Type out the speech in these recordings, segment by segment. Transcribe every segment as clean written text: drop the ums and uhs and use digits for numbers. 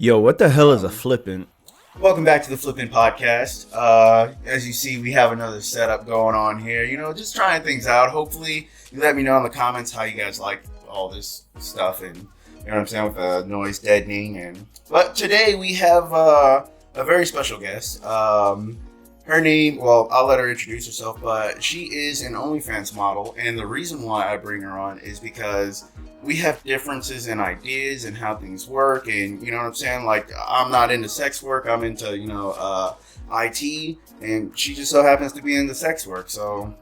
Yo, what the hell is a flippant? Welcome back to the Flippant podcast. As you see, we have another setup going on here. Just trying things out. Hopefully, you let me know in the comments how you guys like all this stuff and, what I'm saying, with the noise deadening. But today we have a very special guest. Her name, well, I'll let her introduce herself, but she is an OnlyFans model. And the reason why I bring her on is because we have differences in ideas and how things work. And, you know what I'm saying? Like, I'm not into sex work. I'm into, IT. And she just so happens to be into sex work. So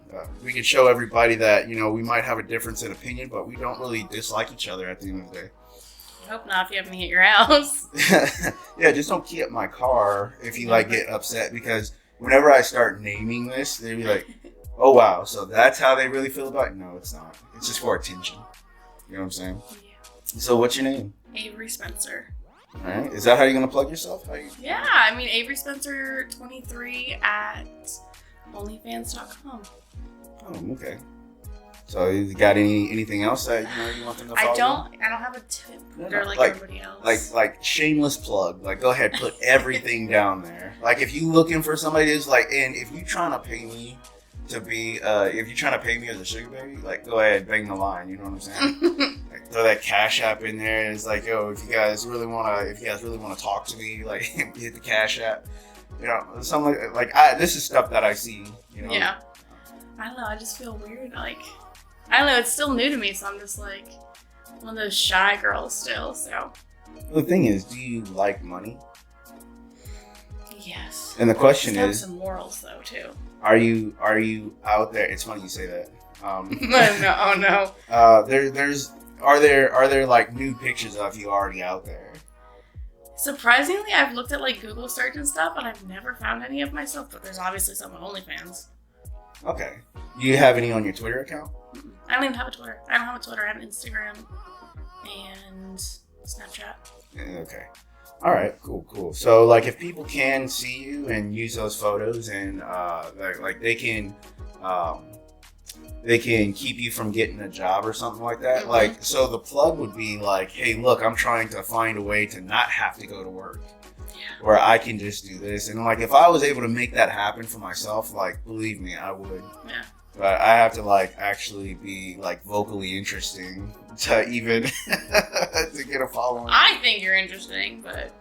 we can show everybody that, we might have a difference in opinion, but we don't really dislike each other at the end of the day. I hope not if you have me at your house. Yeah, just don't key up my car if you, get upset. Because whenever I start naming this, they'd be like, oh, wow, so that's how they really feel about it? No, it's not. It's just for attention. You know what I'm saying? Yeah. So what's your name? Avery Spencer. All right. Is that how you're going to plug yourself? Yeah, Avery Spencer 23 at OnlyFans.com. Oh, okay. So you got anything else that you want them to follow? I don't have a tip or like everybody else. Like shameless plug. Like, go ahead, put everything down there. Like, if you looking for somebody who's and if you trying to pay me to be, if you're trying to pay me as a sugar baby, go ahead, bang the line. You know what I'm saying? Throw that Cash App in there, and it's yo, if you guys really wanna talk to me, hit the Cash App. Something this is stuff that I see. Yeah. I don't know. I just feel weird. I don't know. It's still new to me, so I'm just one of those shy girls still. So. The thing is, do you like money? Yes. And the question is, some morals though too. Are you out there? It's funny you say that. No, oh no. Are there nude pictures of you already out there? Surprisingly, I've looked at Google search and stuff, and I've never found any of myself. But there's obviously some on OnlyFans. Okay. Do you have any on your Twitter account? I don't even have a Twitter. I don't have a Twitter. I have an Instagram and Snapchat. Okay. All right. Cool. So, if people can see you and use those photos, and they can keep you from getting a job or something like that. Mm-hmm. So the plug would be hey, look, I'm trying to find a way to not have to go to work. Yeah. Where I can just do this. And if I was able to make that happen for myself, believe me, I would. Yeah. But I have to actually be vocally interesting to even to get a following. I think you're interesting, but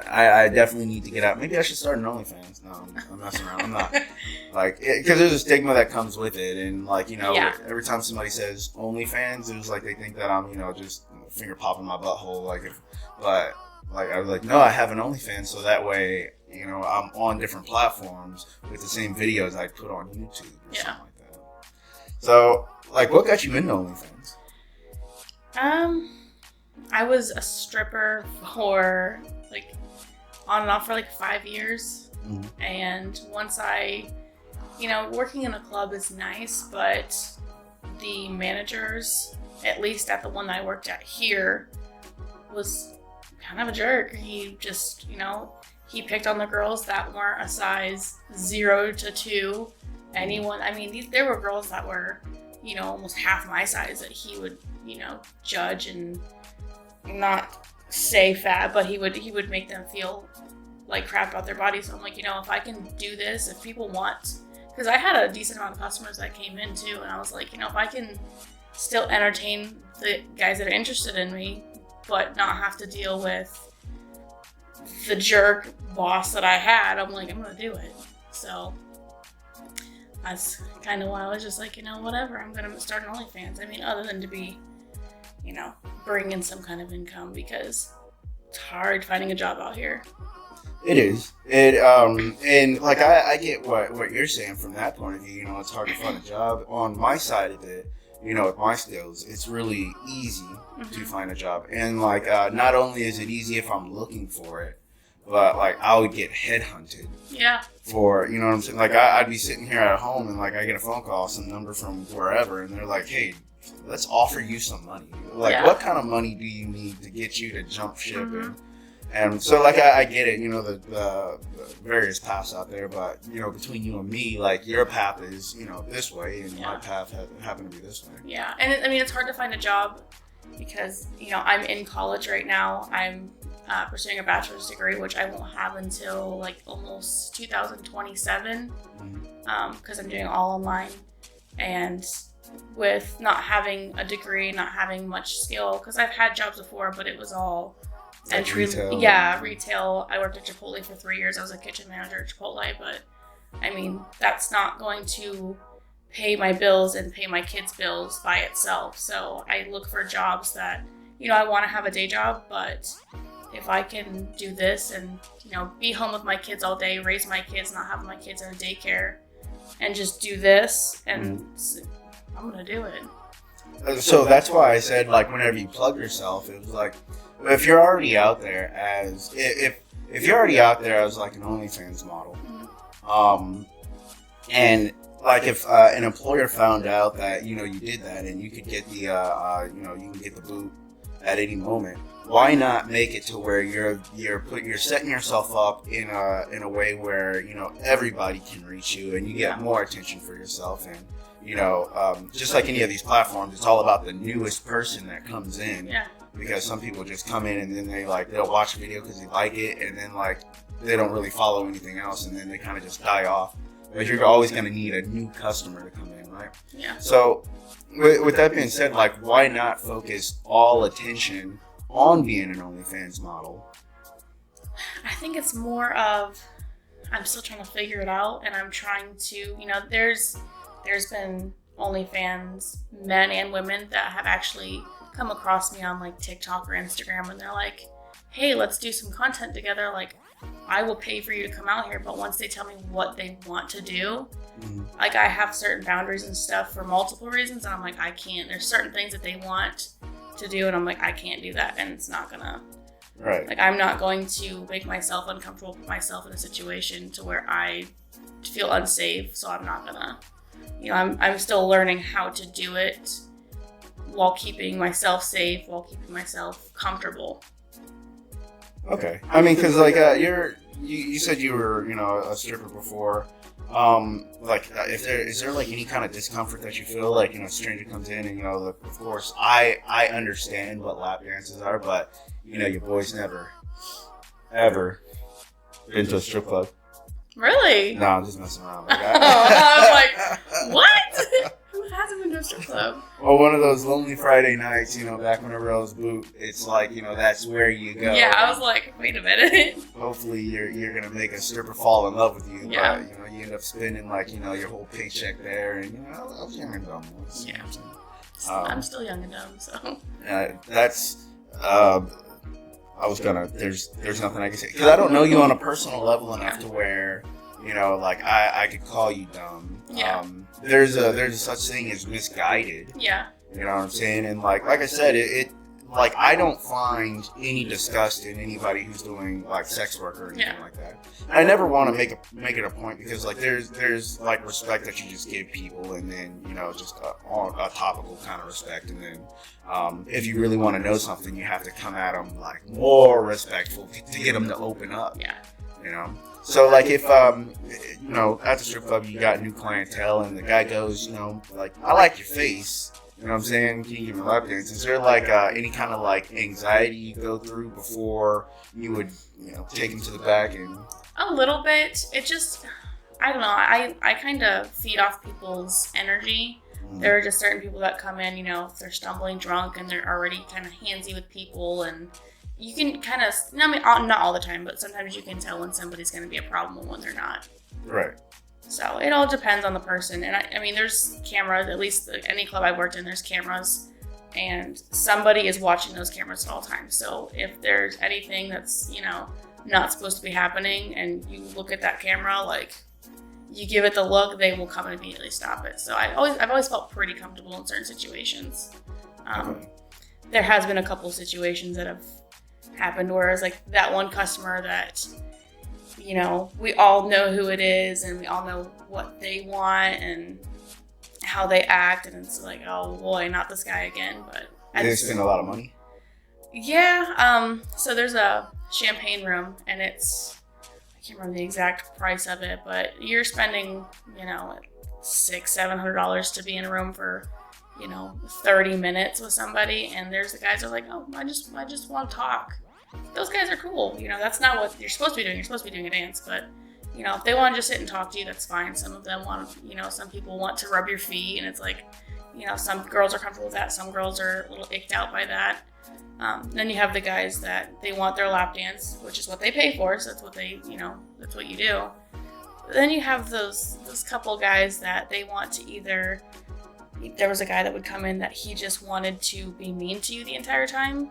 I definitely need to get out. Maybe I should start an OnlyFans. No, I'm messing around. I'm not because there's a stigma that comes with it, and Yeah. every time somebody says OnlyFans, it's they think that I'm just finger popping my butthole. I was no, I have an OnlyFans, so that way I'm on different platforms with the same videos I put on YouTube or something like that. So what got you into OnlyFans? I was a stripper for on and off for 5 years. Mm-hmm. And once working in a club is nice, but the managers, at least at the one that I worked at here, was kind of a jerk. He just, he picked on the girls that weren't a size 0 to 2. There were girls that were, almost half my size that he would, judge and not say fat, but he would make them feel like crap about their body. So I'm if I can do this, if people want, because I had a decent amount of customers that came in too, and I was if I can still entertain the guys that are interested in me, but not have to deal with the jerk boss that I had, I'm gonna do it. So that's kind of why I was just whatever, I'm gonna start an OnlyFans. Other than to be, bring in some kind of income, because it's hard finding a job out here. It is. And I get what you're saying from that point of view. It's hard to find a job. On my side of it, with my skills, it's really easy to find a job. And not only is it easy if I'm looking for it, but I would get headhunted. Yeah. For, what I'm saying? I'd be sitting here at home and I get a phone call, some number from wherever, and they're hey, let's offer you some money. What kind of money do you need to get you to jump ship? Mm-hmm. And so, I get it, the various paths out there, but, between you and me, your path is, this way, and my path happened to be this way. Yeah, and it's hard to find a job because, I'm in college right now. pursuing a bachelor's degree, which I won't have until like almost 2027, because I'm doing it all online. And with not having a degree, not having much skill, because I've had jobs before, but it was all entry. Retail. Yeah, retail. I worked at Chipotle for 3 years. I was a kitchen manager at Chipotle, but I mean, that's not going to pay my bills and pay my kids' bills by itself. So I look for jobs that, I want to have a day job, but if I can do this and, be home with my kids all day, raise my kids, not have my kids in a daycare, and just do this, and I'm going to do it. So that's why I said, like, whenever you plug yourself, it was like, if you're already out there as, if you're already out there as like an OnlyFans model, and like if an employer found out that, you did that and you could get the, you can get the boot at any moment, why not make it to where you're setting yourself up in a way where, everybody can reach you and you get more attention for yourself. And, just like any of these platforms, it's all about the newest person that comes in. Yeah. Because some people just come in and then they'll watch a video because they like it, and then they don't really follow anything else, and then they kind of just die off. But you're always going to need a new customer to come in, right? Yeah. So with that being said, why not focus all attention on being an OnlyFans model? I think it's more of, I'm still trying to figure it out, and I'm trying to, there's been OnlyFans men and women that have actually come across me on like TikTok or Instagram, and they're like, hey, let's do some content together. Like, I will pay for you to come out here, but once they tell me what they want to do, like, I have certain boundaries and stuff for multiple reasons, and I'm like, I can't. There's certain things that they want to do, and I'm like, I can't do that, and it's not gonna. Right. Like, I'm not going to make myself uncomfortable, put myself in a situation to where I feel unsafe, so I'm not gonna. I'm still learning how to do it while keeping myself safe, while keeping myself comfortable. Okay. I mean, because you said you were a stripper before. Is there like any kind of discomfort that you feel like a stranger comes in and of course I understand what lap dances are, but your boys never ever been to a strip club. Really? No, I'm just messing around. I was like, what? Who hasn't been to a strip club? Well, one of those lonely Friday nights, back whenever I was boot, it's like, that's where you go. Yeah, I was like, wait a minute. Hopefully you're going to make a stripper fall in love with you. Yeah. But, you end up spending, your whole paycheck there. And, I was young and dumb once. Yeah. I'm still young and dumb, so. That's, there's nothing I can say. Because I don't know you on a personal level enough to where, I could call you dumb. Yeah. There's a such thing as misguided. Yeah. You know what I'm saying? And like I said, it I don't find any disgust in anybody who's doing sex work or anything like that. And I never want to make it a point because there's respect that you just give people, and then just a topical kind of respect, and then if you really want to know something, you have to come at them more respectful to get them to open up. Yeah. So if at the strip club you got new clientele and the guy goes, I like your face. You know what I'm saying? Can you give me a lap dance? Is there any kind of anxiety you go through before you would take him to the back? And a little bit. It just, I don't know. I kind of feed off people's energy. There are just certain people that come in, if they're stumbling drunk and they're already kind of handsy with people, and you can kind of, not all the time, but sometimes you can tell when somebody's going to be a problem and when they're not. Right. So it all depends on the person. And I mean, there's cameras, at least any club I worked in, there's cameras, and somebody is watching those cameras at all times. So if there's anything that's, not supposed to be happening and you look at that camera, you give it the look, they will come and immediately stop it. So I've always felt pretty comfortable in certain situations. There has been a couple situations that have happened where it's that one customer that, we all know who it is and we all know what they want and how they act, and it's oh boy, not this guy again. But they spend a lot of money. Yeah. So there's a champagne room, and I can't remember the exact price of it, but you're spending $600-$700 to be in a room for 30 minutes with somebody, and there's the guys that are oh, I just want to talk. those guys are cool. You know, that's not what you're supposed to be doing. You're supposed to be doing a dance, but you know, if they want to just sit and talk to you, that's fine. Some of them want, you know, some people want to rub your feet, and it's like, you know, some girls are comfortable with that. Some girls are a little icked out by that. Then you have the guys that they want their lap dance, which is what they pay for. So that's what they, you know, that's what you do. Then you have those couple guys that they want to either. There was a guy that would come in that he just wanted to be mean to you the entire time,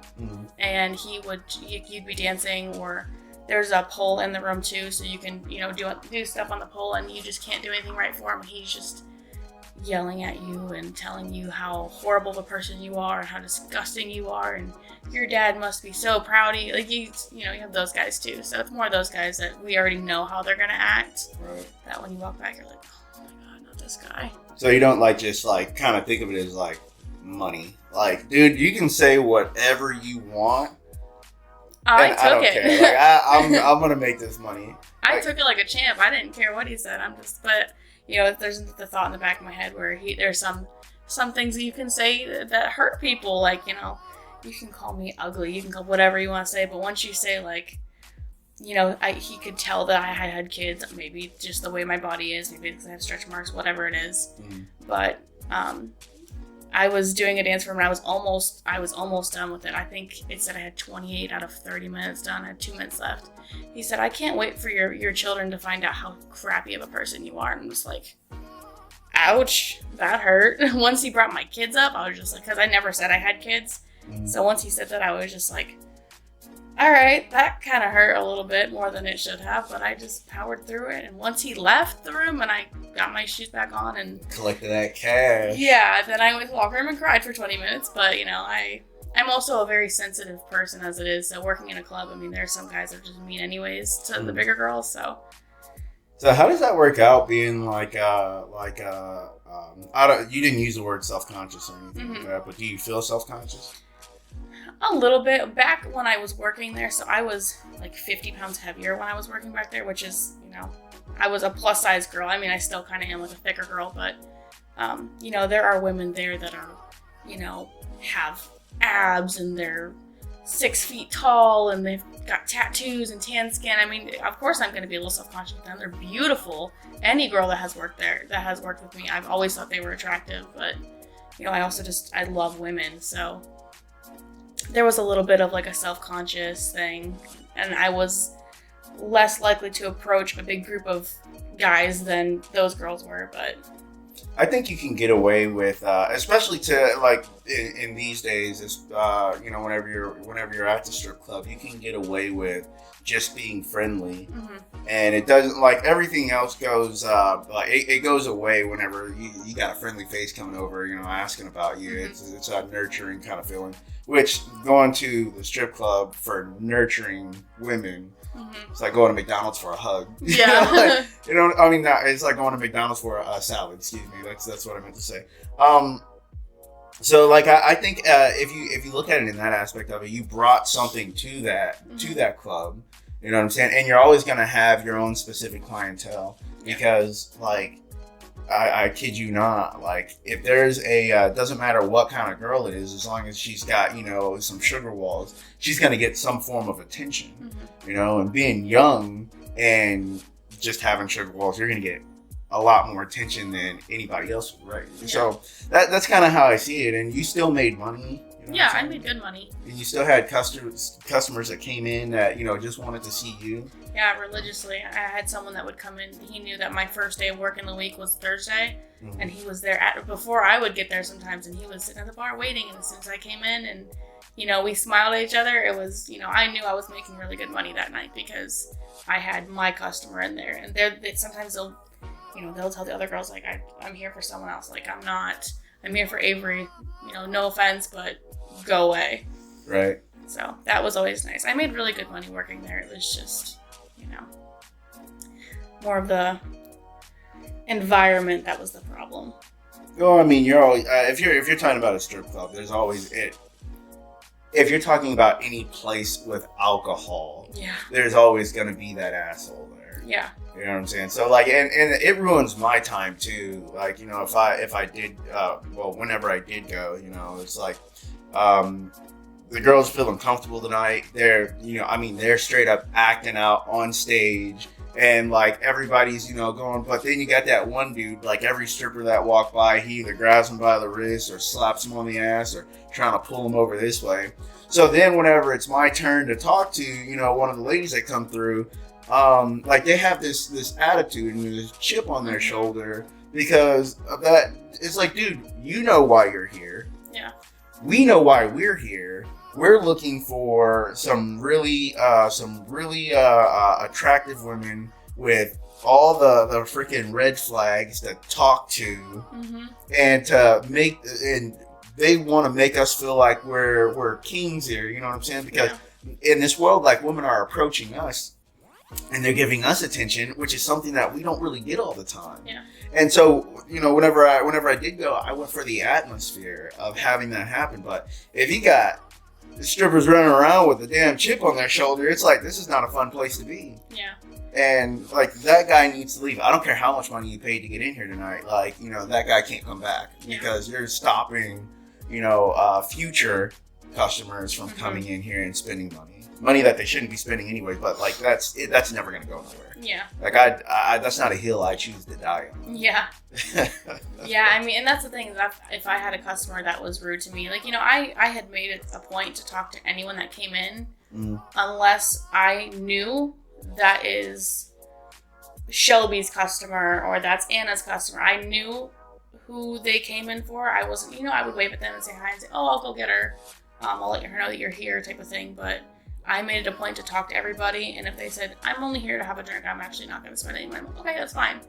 and you'd be dancing, or there's a pole in the room too, so you can, you know, do stuff on the pole, and you just can't do anything right for him. He's just yelling at you and telling you how horrible of a person you are and how disgusting you are, and your dad must be so proud of you. Like, you know, you have those guys too. So it's more of those guys that we already know how they're gonna act. Right. That when you walk back, you're like, oh my god, not this guy. So you don't like just like kind of think of it as like money. Like, dude, you can say whatever you want. I took it. Care. Like, I'm gonna make this money. I took it like a champ. I didn't care what he said. But you know, there's the thought in the back of my head where there's some things that you can say that hurt people. Like, you know, you can call me ugly. You can call whatever you want to say. But once you say, like, you know, he could tell that I had kids. Maybe just the way my body is. Maybe because I have stretch marks. Whatever it is. But I was doing a dance for him, and I was almost done with it. I think it said I had 28 out of 30 minutes done. I had 2 minutes left. He said, I can't wait for your children to find out how crappy of a person you are. And I'm just like, ouch, that hurt. Once he brought my kids up, I was just like, because I never said I had kids. So once he said that, I was just like, all right, that kind of hurt a little bit more than it should have, but I just powered through it. And once he left the room and I got my shoes back on and collected that cash. Yeah, then I went to the locker room and cried for 20 minutes. But, you know, I'm also a very sensitive person as it is. So working in a club, I mean, there's some guys that are just mean anyways to the bigger girls. So how does that work out being like you didn't use the word self-conscious or anything like that, but do you feel self-conscious? A little bit. Back when I was working there, so I was like 50 pounds heavier when I was working back there, which is, you know, I was a plus size girl. I mean, I still kind of am like a thicker girl, but, you know, there are women there that are, you know, have abs and they're 6 feet tall and they've got tattoos and tan skin. I mean, of course I'm going to be a little self-conscious with them. They're beautiful. Any girl that has worked there, that has worked with me, I've always thought they were attractive, but, you know, I love women, so there was a little bit of like a self-conscious thing, and I was less likely to approach a big group of guys than those girls were. But I think you can get away with, especially to like in these days, you know, whenever you're at the strip club, you can get away with just being friendly, and it doesn't, like, everything else goes like it goes away whenever you got a friendly face coming over, you know, asking about you. It's a nurturing kind of feeling. Which, going to the strip club for nurturing women, it's like going to McDonald's for a hug. Yeah. Like, you know, I mean, it's like going to McDonald's for a salad. Excuse me. That's what I meant to say. So, like, I think if you look at it in that aspect of it, you brought something to that club. You know what I'm saying? And you're always going to have your own specific clientele because, like, I kid you not, like, if there's doesn't matter what kind of girl it is, as long as she's got, you know, some sugar walls, she's going to get some form of attention, you know, and being young and just having sugar walls, you're going to get a lot more attention than anybody else would, right? Yeah. So that's kind of how I see it. And you still made money. You know, yeah, I made good money. And you still had customers that came in that, you know, just wanted to see you. Yeah, religiously. I had someone that would come in. He knew that my first day of work in the week was Thursday, and he was there before I would get there sometimes, and he was sitting at the bar waiting. And as soon as I came in, and, you know, we smiled at each other, it was, you know, I knew I was making really good money that night because I had my customer in there. And sometimes they'll tell the other girls, like, I'm here for someone else. Like, I'm not. I'm here for Avery. You know, no offense, but go away. Right. So that was always nice. I made really good money working there. It was just, you know, more of the environment that was the problem. Well, I mean, you're always if you're talking about a strip club, there's always it. If you're talking about any place with alcohol, there's always going to be that asshole there. Yeah. You know what I'm saying? So, like, and it ruins my time too. Like, you know, if I did, whenever I did go, you know, it's like, the girls feel uncomfortable tonight. They're straight up acting out on stage. And, like, everybody's, going. But then you got that one dude, like, every stripper that walked by, he either grabs him by the wrist or slaps him on the ass or trying to pull him over this way. So then whenever it's my turn to talk to, one of the ladies that come through, like, they have this attitude and this chip on their shoulder because of that. It's like, dude, you know why you're here. Yeah. We know why we're here. We're looking for some really attractive women with all the freaking red flags to talk to, and they want to make us feel like we're kings here. You know what I'm saying? Because in this world, like, women are approaching us and they're giving us attention, which is something that we don't really get all the time. Yeah. And so, whenever I did go, I went for the atmosphere of having that happen. But if you got the strippers running around with a damn chip on their shoulder, it's like, this is not a fun place to be. Yeah. And, like, that guy needs to leave. I don't care how much money you paid to get in here tonight. Like, that guy can't come back because you're stopping, future customers from coming in here and spending money that they shouldn't be spending anyway. But, like, that's never going to go nowhere. Yeah. Like, I that's not a hill I choose to die on. Yeah. Yeah, I mean, and that's the thing, that if I had a customer that was rude to me, like, I had made it a point to talk to anyone that came in, unless I knew that is Shelby's customer or that's Anna's customer. I knew who they came in for. I wasn't, I would wave at them and say hi and say, oh, I'll go get her. I'll let her know that you're here, type of thing. But I made it a point to talk to everybody, and if they said, I'm only here to have a drink, I'm actually not going to spend any money, I'm like, okay, that's fine.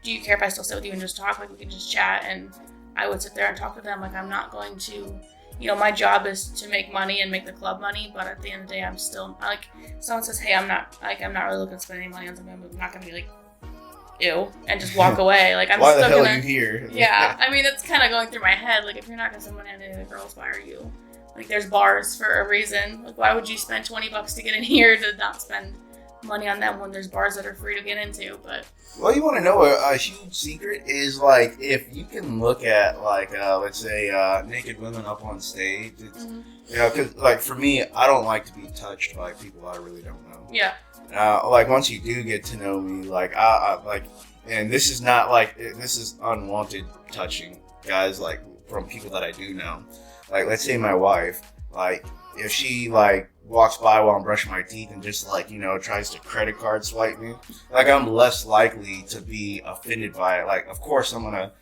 Do you care if I still sit with you and just talk? Like, we can just chat, and I would sit there and talk to them. Like, I'm not going to, my job is to make money and make the club money, but at the end of the day, I'm still, like, someone says, hey, I'm not really looking to spend any money on something, I'm not going to be like, ew, and just walk away. Like, I'm why still the hell gonna, are you here? Yeah, I mean, it's kind of going through my head. Like, if you're not going to spend money on any of the girls, why are you? Like, there's bars for a reason. Like, why would you spend $20 to get in here to not spend money on them when there's bars that are free to get into? But well, you want to know a huge secret is, like, if you can look at, like, let's say naked women up on stage. It's, because, like, for me, I don't like to be touched by people I really don't know. Yeah. Like, once you do get to know me, like, I like, and this is not like, this is unwanted touching, guys, like, from people that I do know. Like, let's say my wife, like, if she, like, walks by while I'm brushing my teeth and just, like, tries to credit card swipe me, like, I'm less likely to be offended by it. Like, of course, I'm going to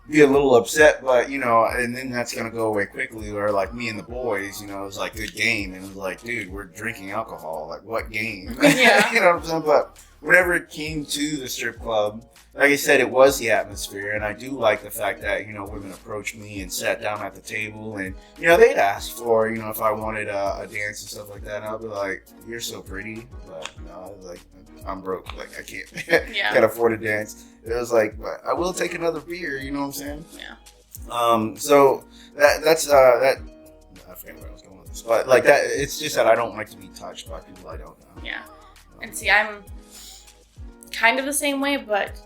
be a little upset, but, and then that's going to go away quickly. Or, like, me and the boys, it's like, good game. And it's like, dude, we're drinking alcohol. Like, what game? Yeah. You know what I'm saying? But whenever it came to the strip club, like I said, it was the atmosphere, and I do like the fact that, women approached me and sat down at the table, and, they'd ask for, if I wanted a dance and stuff like that, and I'll be like, you're so pretty, but, like, I'm broke, like, I can't afford a dance. It was like, but I will take another beer, you know what I'm saying? Yeah. So, that's, I forget where I was going with this, but, like, that, it's just that I don't like to be touched by people I don't know. Yeah. And see, I'm kind of the same way, but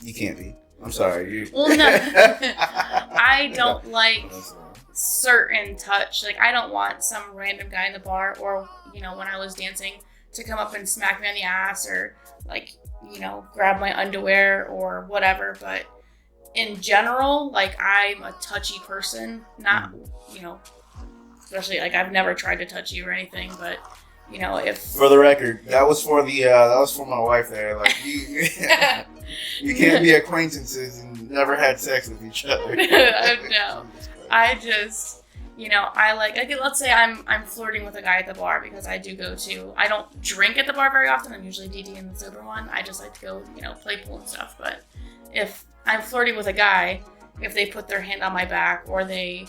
you can't be. I'm sorry. Well, no. I don't like certain touch. Like, I don't want some random guy in the bar or, when I was dancing to come up and smack me on the ass or, like, grab my underwear or whatever. But in general, like, I'm a touchy person. Not, especially, like, I've never tried to touch you or anything, but if for the record, that was for my wife there. Like, you you can't be acquaintances and never had sex with each other. No, I just I like let's say I'm flirting with a guy at the bar, because I do go to, I don't drink at the bar very often. I'm usually DD in the sober one. I just like to go play pool and stuff. But if I'm flirting with a guy, if they put their hand on my back or they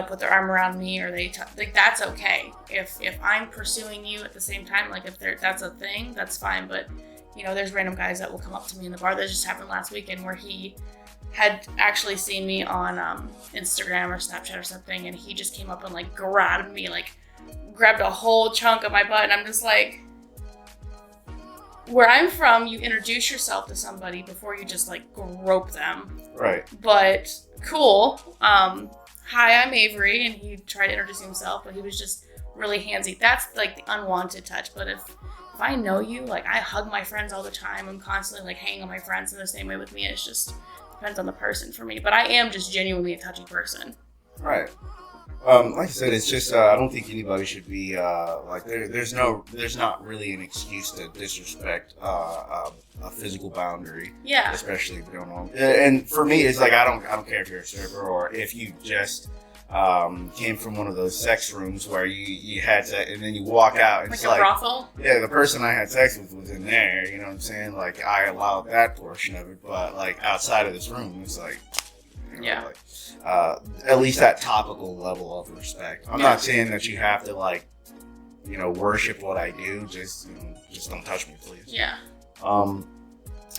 put their arm around me, or they like, that's okay. If I'm pursuing you at the same time, like, if that's a thing, that's fine. But there's random guys that will come up to me in the bar. That just happened last weekend, where he had actually seen me on Instagram or Snapchat or something, and he just came up and, like, grabbed me, like, grabbed a whole chunk of my butt, and I'm just like, where I'm from, you introduce yourself to somebody before you just, like, grope them. Right. But cool. hi, I'm Avery, and he tried to introduce himself, but he was just really handsy. That's like the unwanted touch. But if I know you, like I hug my friends all the time. I'm constantly like hanging on my friends in the same way with me. It's just depends on the person for me. But I am just genuinely a touchy person. Right. Like I said, it's just I don't think anybody should be like there's not really an excuse to disrespect a physical boundary. Yeah. Especially if you don't know. And for me, it's like I don't care if you're a stripper or if you just came from one of those sex rooms where you had sex and then you walk out and like it's a like brothel. yeah, the person I had sex with was in there. You know what I'm saying? Like I allowed that portion of it, but like outside of this room, it's like. Yeah. Like, at least that topical level of respect. I'm not saying that you have to like, worship what I do. Just don't touch me, please. Yeah.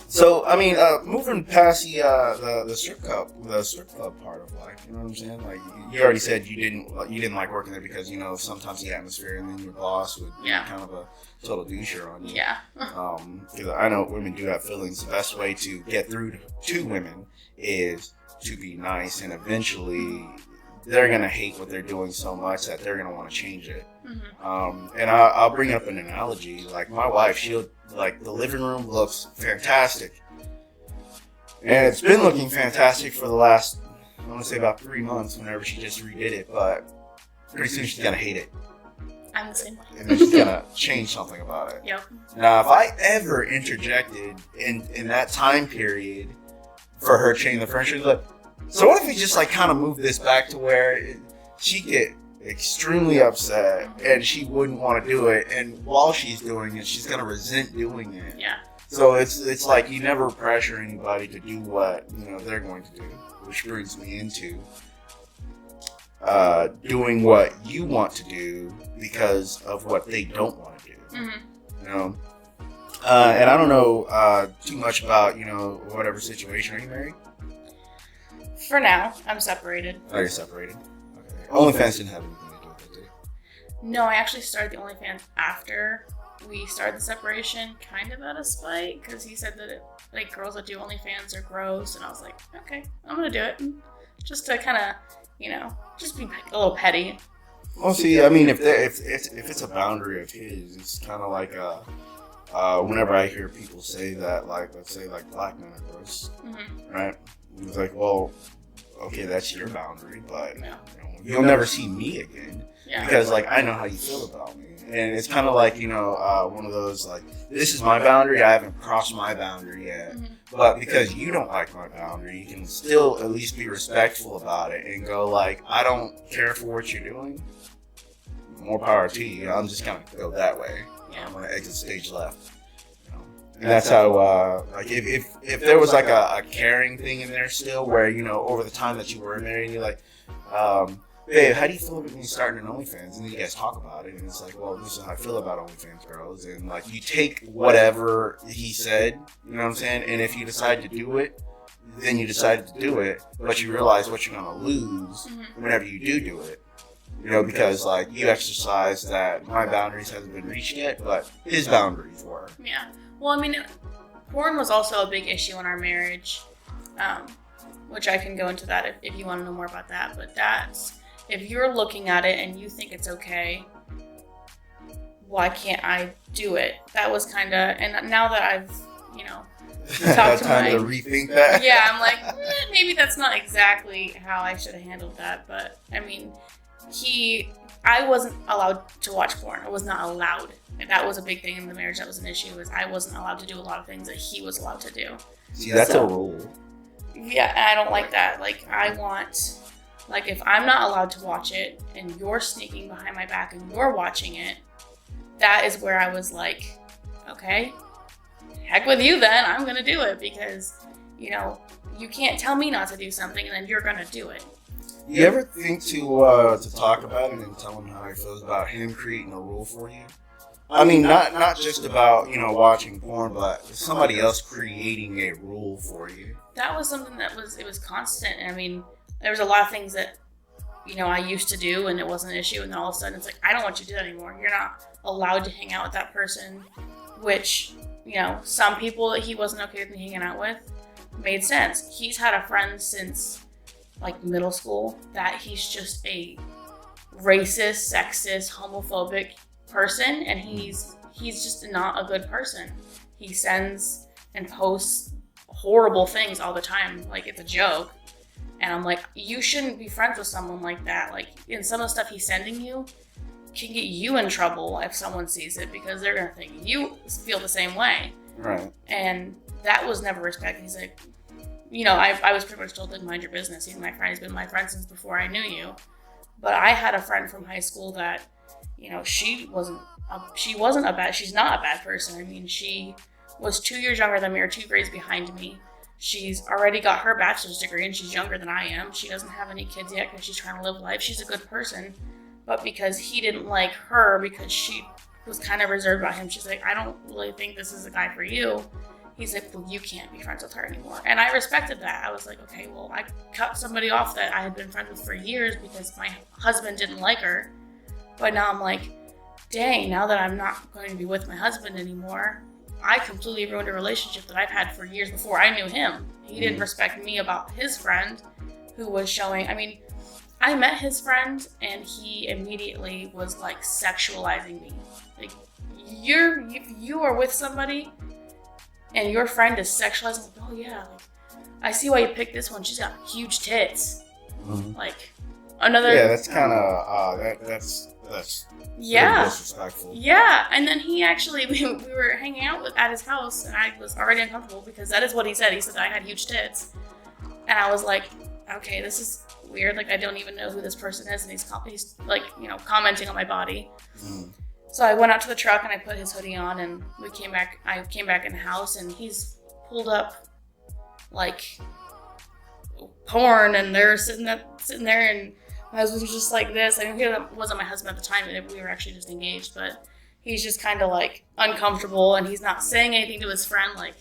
So I mean, moving past the strip club part of life, you know what I'm saying? Like you already said you didn't like working there because sometimes the atmosphere and then your boss would be kind of a total doucher on you. Yeah. Because I know women do have feelings. The best way to get through to women is to be nice, and eventually they're gonna hate what they're doing so much that they're gonna want to change it. Mm-hmm. And I'll bring up an analogy. Like my wife, she'll like the living room looks fantastic, and it's been looking fantastic for the last I want to say about 3 months. Whenever she just redid it, but pretty soon she's gonna hate it. I'm the same way. And then she's gonna change something about it. Yep. Now, if I ever interjected in that time period for her changing the furniture, like, so what if we just like kind of move this back to where she'd get extremely upset and she wouldn't want to do it, and while she's doing it, she's gonna resent doing it. Yeah. So it's like you never pressure anybody to do what they're going to do, which brings me into doing what you want to do because of what they don't want to do. Mm-hmm. And I don't know too much about whatever situation. Are you married? For now, I'm separated. Oh, you're separated. Okay. OnlyFans didn't have anything to do with it, did it? No, I actually started the OnlyFans after we started the separation, kind of out of spite, because he said that girls that do OnlyFans are gross, and I was like, okay, I'm gonna do it, just to kind of, just be a little petty. Well, see, I mean, if it's a boundary of his, it's kind of like whenever I hear people say that, like let's say like black men are gross, right? It's like, well, okay, that's your boundary, but you'll never see me again because like I know how you feel about me, and it's kind of like one of those like this is my boundary. I haven't crossed my boundary yet, but because you don't like my boundary, you can still at least be respectful about it and go like, I don't care for what you're doing. More power to you. I'm just gonna go that way. I'm gonna exit stage left. And that's how, like, if there was like a caring thing in there still, where over the time that you were married, you're like, babe, how do you feel about me starting an OnlyFans? And then you guys talk about it, and it's like, well, this is how I feel about OnlyFans girls, and like you take whatever he said, you know what I'm saying? And if you decide to do it, then you decide to do it, but you realize what you're gonna lose whenever you do it. Because like you exercise that my boundaries hasn't been reached yet, but his boundaries were. Yeah. Well, I mean, porn was also a big issue in our marriage, which I can go into that if you want to know more about that. But that's, if you're looking at it and you think it's okay, why can't I do it? That was kind of, and now that I've, talked to time to rethink that. Yeah, I'm like, maybe that's not exactly how I should have handled that. But I mean, I wasn't allowed to watch porn. I was not allowed. And that was a big thing in the marriage. That was an issue, was I wasn't allowed to do a lot of things that he was allowed to do. See, that's a rule. Yeah, and I don't like that. Like, I want, like, if I'm not allowed to watch it and you're sneaking behind my back and you're watching it, that is where I was like, okay, heck with you then. I'm going to do it because, you can't tell me not to do something and then you're going to do it. You ever think to talk about it and tell him how he feels about him creating a rule for you? I mean, not just about watching porn, but somebody else creating a rule for you. That was something that was constant. I mean, there was a lot of things that I used to do and it wasn't an issue, and then all of a sudden it's like, I don't want you to do that anymore. You're not allowed to hang out with that person, which some people that he wasn't okay with me hanging out with made sense. He's had a friend since like middle school, that he's just a racist, sexist, homophobic person, and he's just not a good person. He sends and posts horrible things all the time, like it's a joke. And I'm like, you shouldn't be friends with someone like that. Like, and some of the stuff he's sending you can get you in trouble if someone sees it, because they're gonna think you feel the same way. Right. And that was never respected. He's like, I was pretty much told to mind your business. He's my friend. He's been my friend since before I knew you. But I had a friend from high school that, she's not a bad person. I mean, she was 2 years younger than me, or 2 grades behind me. She's already got her bachelor's degree, and she's younger than I am. She doesn't have any kids yet because she's trying to live life. She's a good person. But because he didn't like her, because she was kind of reserved about him, she's like, I don't really think this is a guy for you. He's like, well, you can't be friends with her anymore. And I respected that. I was like, okay, well, I cut somebody off that I had been friends with for years because my husband didn't like her. But now I'm like, dang, now that I'm not going to be with my husband anymore, I completely ruined a relationship that I've had for years before I knew him. He didn't respect me about his friend who was showing, I met his friend and he immediately was like sexualizing me. Like, you are with somebody and your friend is sexualizing, oh yeah, like, I see why you picked this one. She's got huge tits. Mm-hmm. Like, another. Yeah, that's kind of that's disrespectful. Yeah, and then he actually, we were hanging out at his house, and I was already uncomfortable because that is what he said. He said that I had huge tits, and I was like, okay, this is weird. Like, I don't even know who this person is, and he's like, commenting on my body. Mm. So I went out to the truck and I put his hoodie on, and I came back in the house, and he's pulled up like porn, and they're sitting there, and my husband was just like this. I mean, he wasn't my husband at the time, and we were actually just engaged, but he's just kind of like uncomfortable, and he's not saying anything to his friend, like,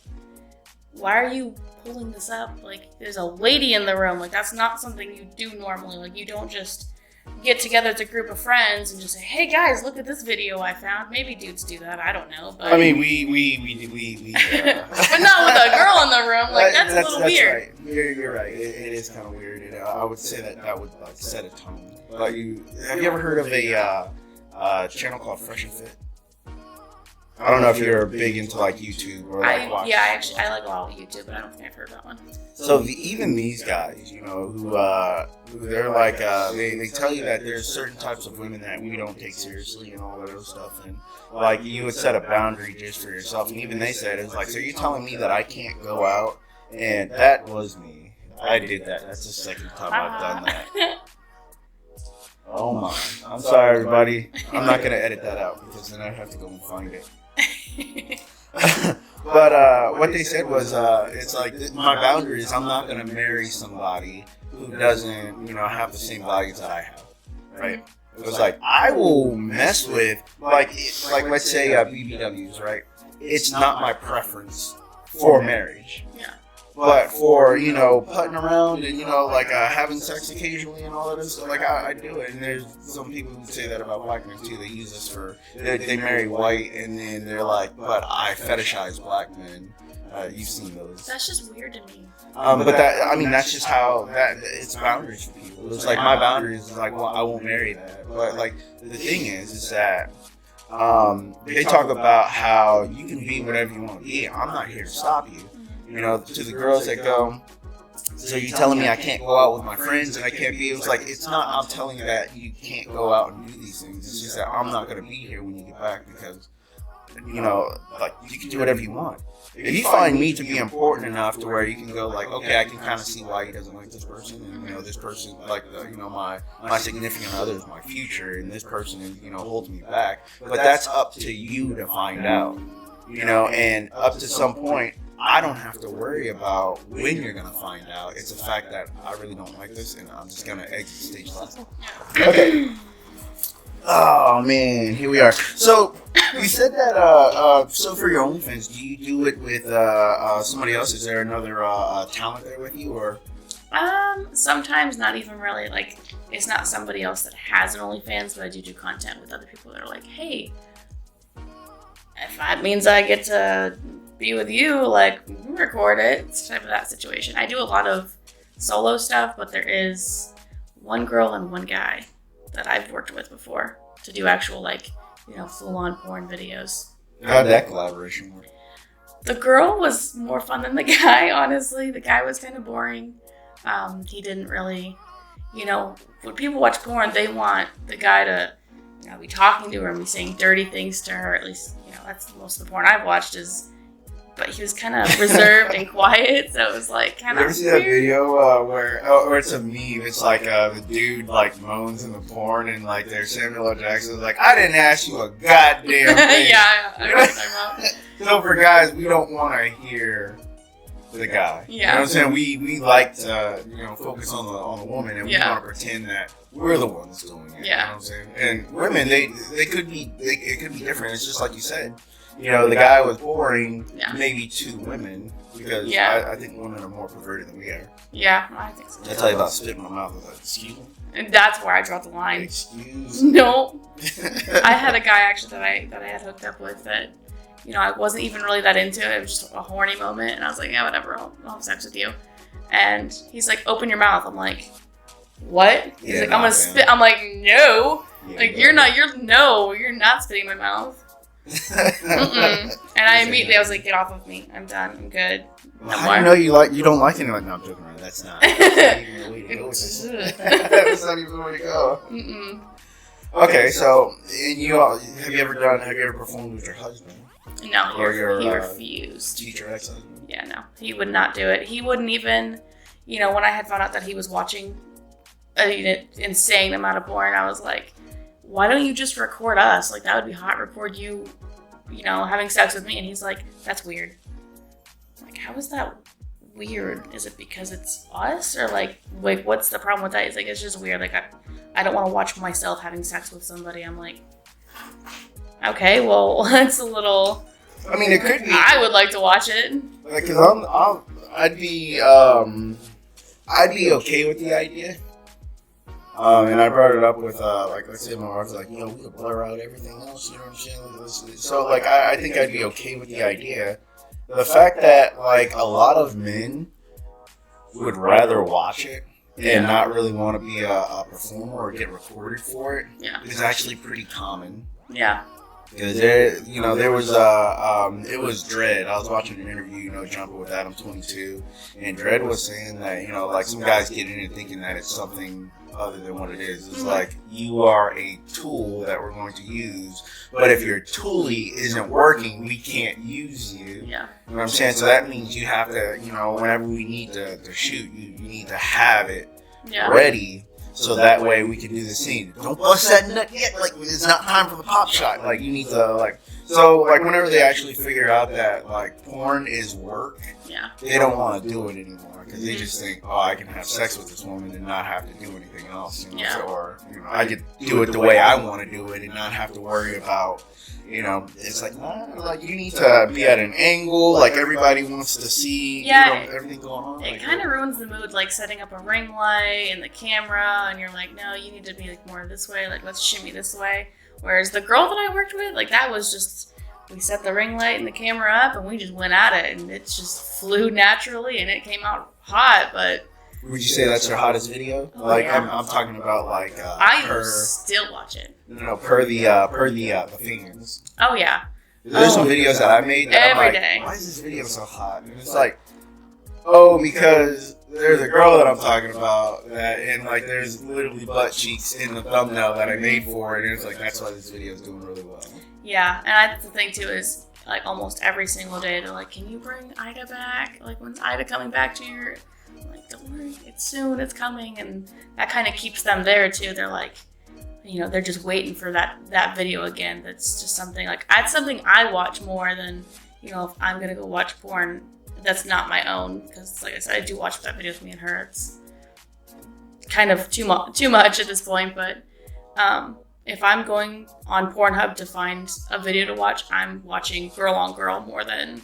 why are you pulling this up? Like, there's a lady in the room. Like, that's not something you do normally. Like, you don't just get together as a group of friends and just say, hey guys, look at this video I found. Maybe dudes do that, I don't know. But I mean, we but not with a girl in the room. Like, that's a little weird. Right. You're right. It is kind of weird. I would say that would like set a tone. Like, have you ever heard of a channel called Fresh and Fit? I don't know if you're big into like YouTube or like watch. Yeah, I like a lot of YouTube, but I don't think I've heard that one. So even these guys, who they're like, they tell you that there's certain types of women that we don't take seriously and all that other stuff, and like you would set a boundary just for yourself, and even they said, it was like, so you're telling me that I can't go out? And that was me. I did that. That's the second time I've done that. Oh my. I'm sorry, everybody. I'm not going to edit that out because then I'd have to go and find it. But what they said was, it's like, my boundary is I'm not going to marry somebody who doesn't, have the same values that I have, right? It was like, I will mess with, like let's say BBWs, right? It's not my preference for marriage. Yeah. But for, putting around and, having sex occasionally and all that other stuff, like, I do it. And there's some people who say that about black men, too. They use this for, they marry white, and then they're like, but I fetishize black men. You've seen those. That's just weird to me. But that's just how, it's boundaries for people. It's like, my boundaries is like, well, I won't marry that. But, like, the thing is that, they talk about how you can be whatever you want to be. I'm not here to stop you. To the girls that go, so you're telling me I can't go out with my friends and I can't be, it's like, it's not, I'm telling you that you can't go out and do these things. It's just that I'm not going to be here when you get back because, like, you can do whatever you want. If you find me to be important enough to where you can go, like, okay, I can kind of see why he doesn't like this person, and, this person, like, my significant other is my future, and this person, holds me back. But that's up to you to find out, and up to some point, I don't have to worry about when you're going to find out. It's the fact that I really don't like this, and I'm just going to exit stage left. Okay. Oh, man. Here we are. So, you said that, so for your OnlyFans, do you do it with somebody else? Is there another talent there with you, or? Sometimes not even really. Like, it's not somebody else that has an OnlyFans, but I do content with other people that are like, hey, if that means I get to be with you, like, record it. It's type of that situation. I do a lot of solo stuff, but there is one girl and one guy that I've worked with before to do actual, like, you know, full-on porn videos. How'd that collaboration work? The girl was more fun than the guy, honestly. The guy was kind of boring. He didn't really, you know, when people watch porn, they want the guy to, you know, be talking to her and be saying dirty things to her. At least, you know, that's most of the porn I've watched is. But he was kind of reserved and quiet, so it was like kind of. You ever see that video where it's a meme? It's like the dude like moans in the porn, and like there's Samuel L. Jackson's like, "I didn't ask you a goddamn thing." Yeah, I know what you're talking about. So for guys, we don't want to hear the guy. Yeah. You know what I'm saying? We like to focus on the woman, and we want to pretend that we're the ones doing it. Yeah. You know what I'm saying? And women, it could be different. It's just like you said. You know, the guy was boring, maybe to women, because I think women are more perverted than we are. Yeah, I think so. I tell you about spit in my mouth. I was like, excuse me? And that's where I draw the line. Excuse me? No. I had a guy actually that I had hooked up with that, you know, I wasn't even really that into it. It was just a horny moment. And I was like, yeah, whatever, I'll have sex with you. And he's like, open your mouth. I'm like, what? He's like, I'm going to spit. I'm like, no. Yeah, like, you're not spitting in my mouth. And I immediately I was like, get off of me, I'm done, I'm good. How do you know you don't like anything? Like, no, I'm joking around. That's not even the way to go with this. That's not even the way to go. Okay, so have you ever performed with your husband? No, he refused. Teacher ex-husband? Yeah, no, he would not do it. He wouldn't even, you know, when I had found out that he was watching an insane amount of porn, I was like, why don't you just record us? Like, that would be hot. Record you, you know, having sex with me. And he's like, that's weird. I'm like, how is that weird? Is it because it's us? Or like, what's the problem with that? He's like, it's just weird. Like, I don't want to watch myself having sex with somebody. I'm like, okay, well, that's a little. I mean, it could be. I would like to watch it. Like, cause I'd be okay with the idea. And I brought it up with, like, let's say my wife's like, you know, we could blur out everything else, you know what I'm saying? So, like, I think I'd be okay with the idea. The fact that, like, a lot of men would rather watch it and not really want to be a performer or get recorded for it is actually pretty common. Yeah. Because there was it was Dredd. I was watching an interview, Jumping with Adam 22, and Dredd was saying that, like, some guys get in and thinking that it's something other than what it is. It's like, you are a tool that we're going to use, but if your toolie isn't working, we can't use you. Yeah. You know what I'm saying? So that means you have to, whenever we need to shoot, you need to have it ready. So that way we can do the scene. Don't bust that nut yet. Like, it's not time for the pop shot. Like, you need to, like... So, like, whenever they actually figure out that, like, porn is work, they don't want to do it anymore. Because they just think, oh, I can have sex with this woman and not have to do anything else. Or, I could do it the way I want to do it and not have to worry about... it's like, like, you need to be at an angle, like, everybody wants to see, everything going on. It kind of ruins the mood, like, setting up a ring light and the camera, and you're like, no, you need to be, like, more this way, like, let's shimmy this way. Whereas the girl that I worked with, like, that was just, we set the ring light and the camera up, and we just went at it, and it just flew naturally, and it came out hot, but... Would you say that's your hottest video? Oh, like, yeah. I'm talking about, like, I still watch it. No, per the fans. Oh, yeah. There's some videos that I made that every I'm like, day. Why is this video so hot? And it's like, oh, because there's a girl that I'm talking about and like there's literally butt cheeks in the thumbnail that I made for it, and it's like, that's why this video is doing really well. Yeah, and that's the thing too is like almost every single day they're like, can you bring Ida back? Like, when's Ida coming back to your? I'm like, don't worry, it's soon, it's coming, and that kind of keeps them there too. They're like, they're just waiting for that video again. That's just something like, that's something I watch more than, if I'm gonna go watch porn that's not my own, because like I said, I do watch that video with me and her. It's kind of too much at this point, but if I'm going on Pornhub to find a video to watch, I'm watching girl on girl more than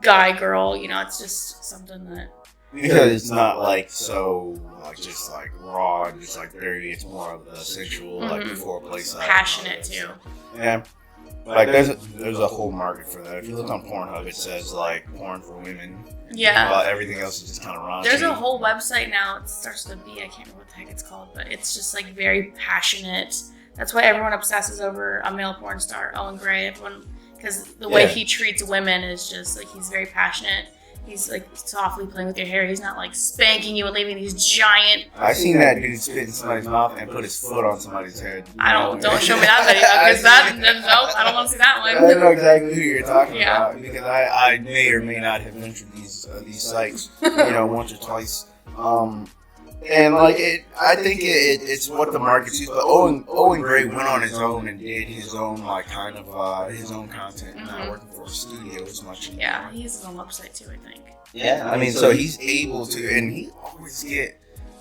guy girl. It's just something that... Because it's not like so like just like raw and just like dirty. It's more of the sexual, like the foreplay side. Passionate too. Yeah. Like there's a whole market for that. If you look on Pornhub, it says like porn for women. Yeah. Everything else is just kind of raunchy. There's a whole website now. It starts with a B. I can't remember what the heck it's called, but it's just like very passionate. That's why everyone obsesses over a male porn star, Owen Gray. Everyone, because the way he treats women is just like he's very passionate. He's like softly playing with your hair. He's not like spanking you and leaving these giant. I seen that dude spit in somebody's mouth and put his foot on somebody's head. Don't show me that video because nope, I don't want to see that one. I know exactly who you're talking about because I may or may not have mentioned these sites, once or twice. And like I think it's what the market sees. But Owen Gray went on his own and did his own like kind of his own content, not working for a studio as much. Yeah, he has his own website too, I think. Yeah, I mean, so he's able to, and he always get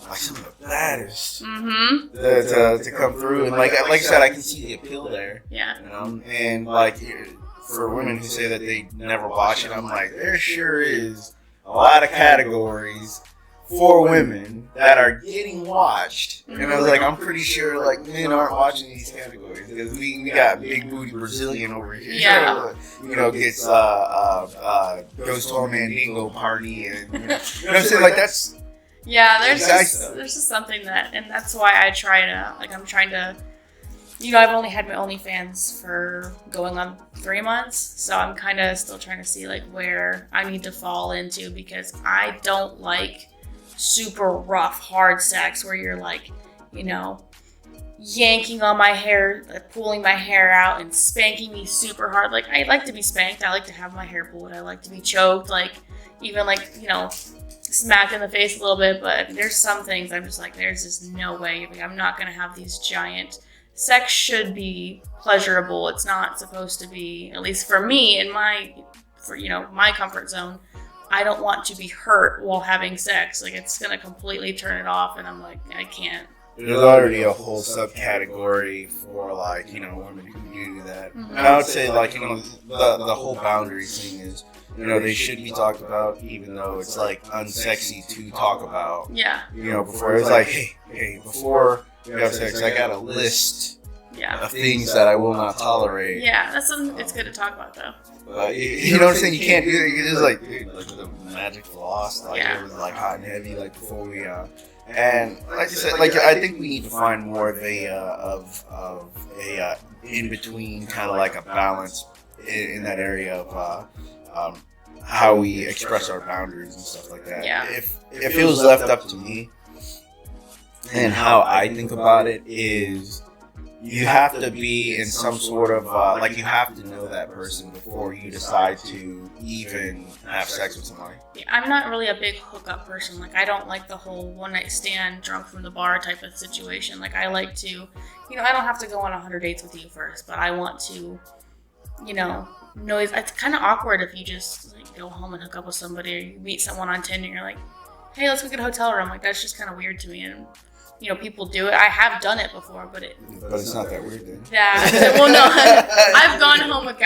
like some of the baddest to come through, and like I said, I can see the appeal there. Yeah. And like for women who say that they never watch it, I'm like, there sure is a lot of categories for women that are getting watched, and I was like, I'm pretty sure like men aren't watching these categories because we got big booty Brazilian over here, gets goes to a Mandingo party, and you know what I'm saying, like that's there's just something that, and that's why I'm trying to. I've only had my OnlyFans for going on 3 months, so I'm kind of still trying to see like where I need to fall into because I don't like super rough, hard sex where you're like, yanking on my hair, pulling my hair out and spanking me super hard. Like, I like to be spanked. I like to have my hair pulled. I like to be choked, like, even like, smacked in the face a little bit. But there's some things I'm just like, there's just no way. Like, I'm not going to have these giant... Sex should be pleasurable. It's not supposed to be, at least for me, in my comfort zone, I don't want to be hurt while having sex. Like, it's going to completely turn it off, and I'm like, I can't. There's already a whole subcategory for, like, women who do that. Mm-hmm. And I would say, like, the whole boundaries thing is, they should be talked about, even though it's, like, unsexy to talk about. Yeah. Before it's like, hey, before you have sex, I got a list of things that I will not tolerate. Yeah, that's something it's good to talk about, though. You know what I'm saying? You can't do it. You just like, dude, like the magic floss, like it was like hot and heavy, like before we and like I said, like I think we need to find more of a in between kind of like a balance in that area of how we express our boundaries and stuff like that. Yeah. If it was left up to me, and how I think about it is, you have to be in some sort of like you have to know that person before you decide to even have sex with somebody. I'm not really a big hookup person. Like, I don't like the whole one night stand, drunk from the bar type of situation. Like, I like to, I don't have to go on 100 dates with you first, but I want to, know it's kind of awkward if you just like go home and hook up with somebody, or you meet someone on Tinder and you're like, hey, let's go get a hotel room. Like, that's just kind of weird to me. And people do it. I have done it before, but it's not that weird then. Yeah. Well, no, I've gone home with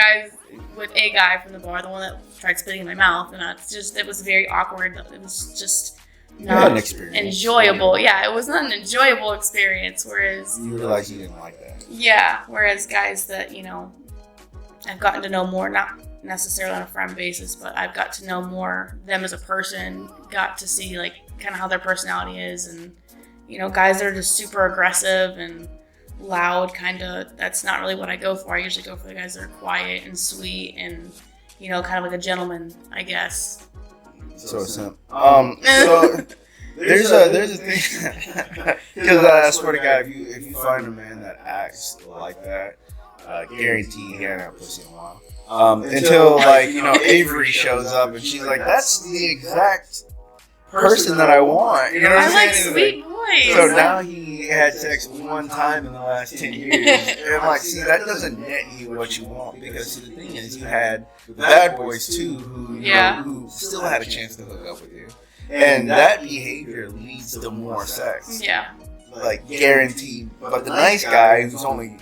a guy from the bar, the one that tried spitting in my mouth, and it was very awkward. It was just not an experience. Enjoyable. Yeah, it was not an enjoyable experience. Whereas you realize you didn't like that. Yeah. Whereas guys that I've gotten to know more, not necessarily on a friend basis, but I've got to know more them as a person. Got to see like kind of how their personality is, and guys that are just super aggressive and loud, kind of, that's not really what I go for. I usually go for the guys that are quiet and sweet and, kind of like a gentleman, I guess. So there's a thing, because I swear to God, if you find a man that acts like that, guaranteed he ain't got pussy in a while. Until like, Avery shows up and she's like, that's the exact person that I want. You know what I'm saying? I like sweet boys. So now he had sex one time in the last 10 years. And I'm like, see, that doesn't net you what you want. Because see, the thing is, you had the bad boys too who still had a chance to hook up with you. And that behavior leads to more sex. Yeah. Like, guaranteed. But the nice guy who's only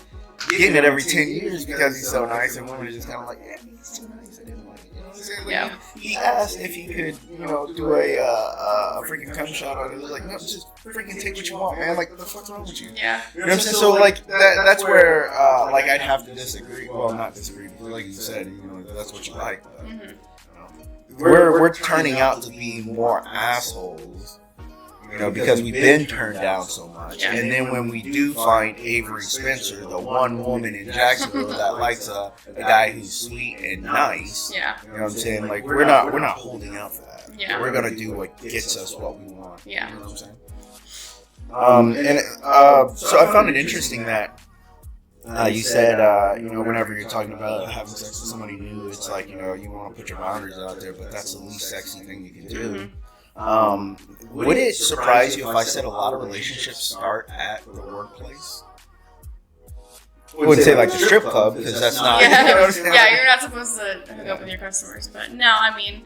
getting it every 10 years because he's so nice, and women are just kind of like, yeah, he's too nice. I didn't like it. You know what I'm saying? Like, Yeah. He asked if he could, do a freaking cum shot on it. He was like, no, just freaking take what you want, man. Like, what the fuck's wrong with you? Yeah. You know what I'm saying? So, like, that's where, like, I'd have to disagree. Well, not disagree, because like you said, that's what you like. But, we're turning out to be more assholes, because we've been turned down so much. Yeah. And then when we do find Avery Spencer, the one woman in Jacksonville that likes a guy who's sweet and nice, Yeah. you know what I'm saying? Like, we're not holding out for that. Yeah. We're gonna do what gets us what we want. Yeah. You know what I'm saying? So I found it interesting that you said, whenever you're talking about having sex with somebody new, it's like, you want to put your boundaries out there, but that's the least sexy thing you can do. Would it surprise you if I said a lot of relationships start at the workplace? I wouldn't say like the strip club, because that's not. Yeah, you're not supposed to hook up with your customers. But no, I mean,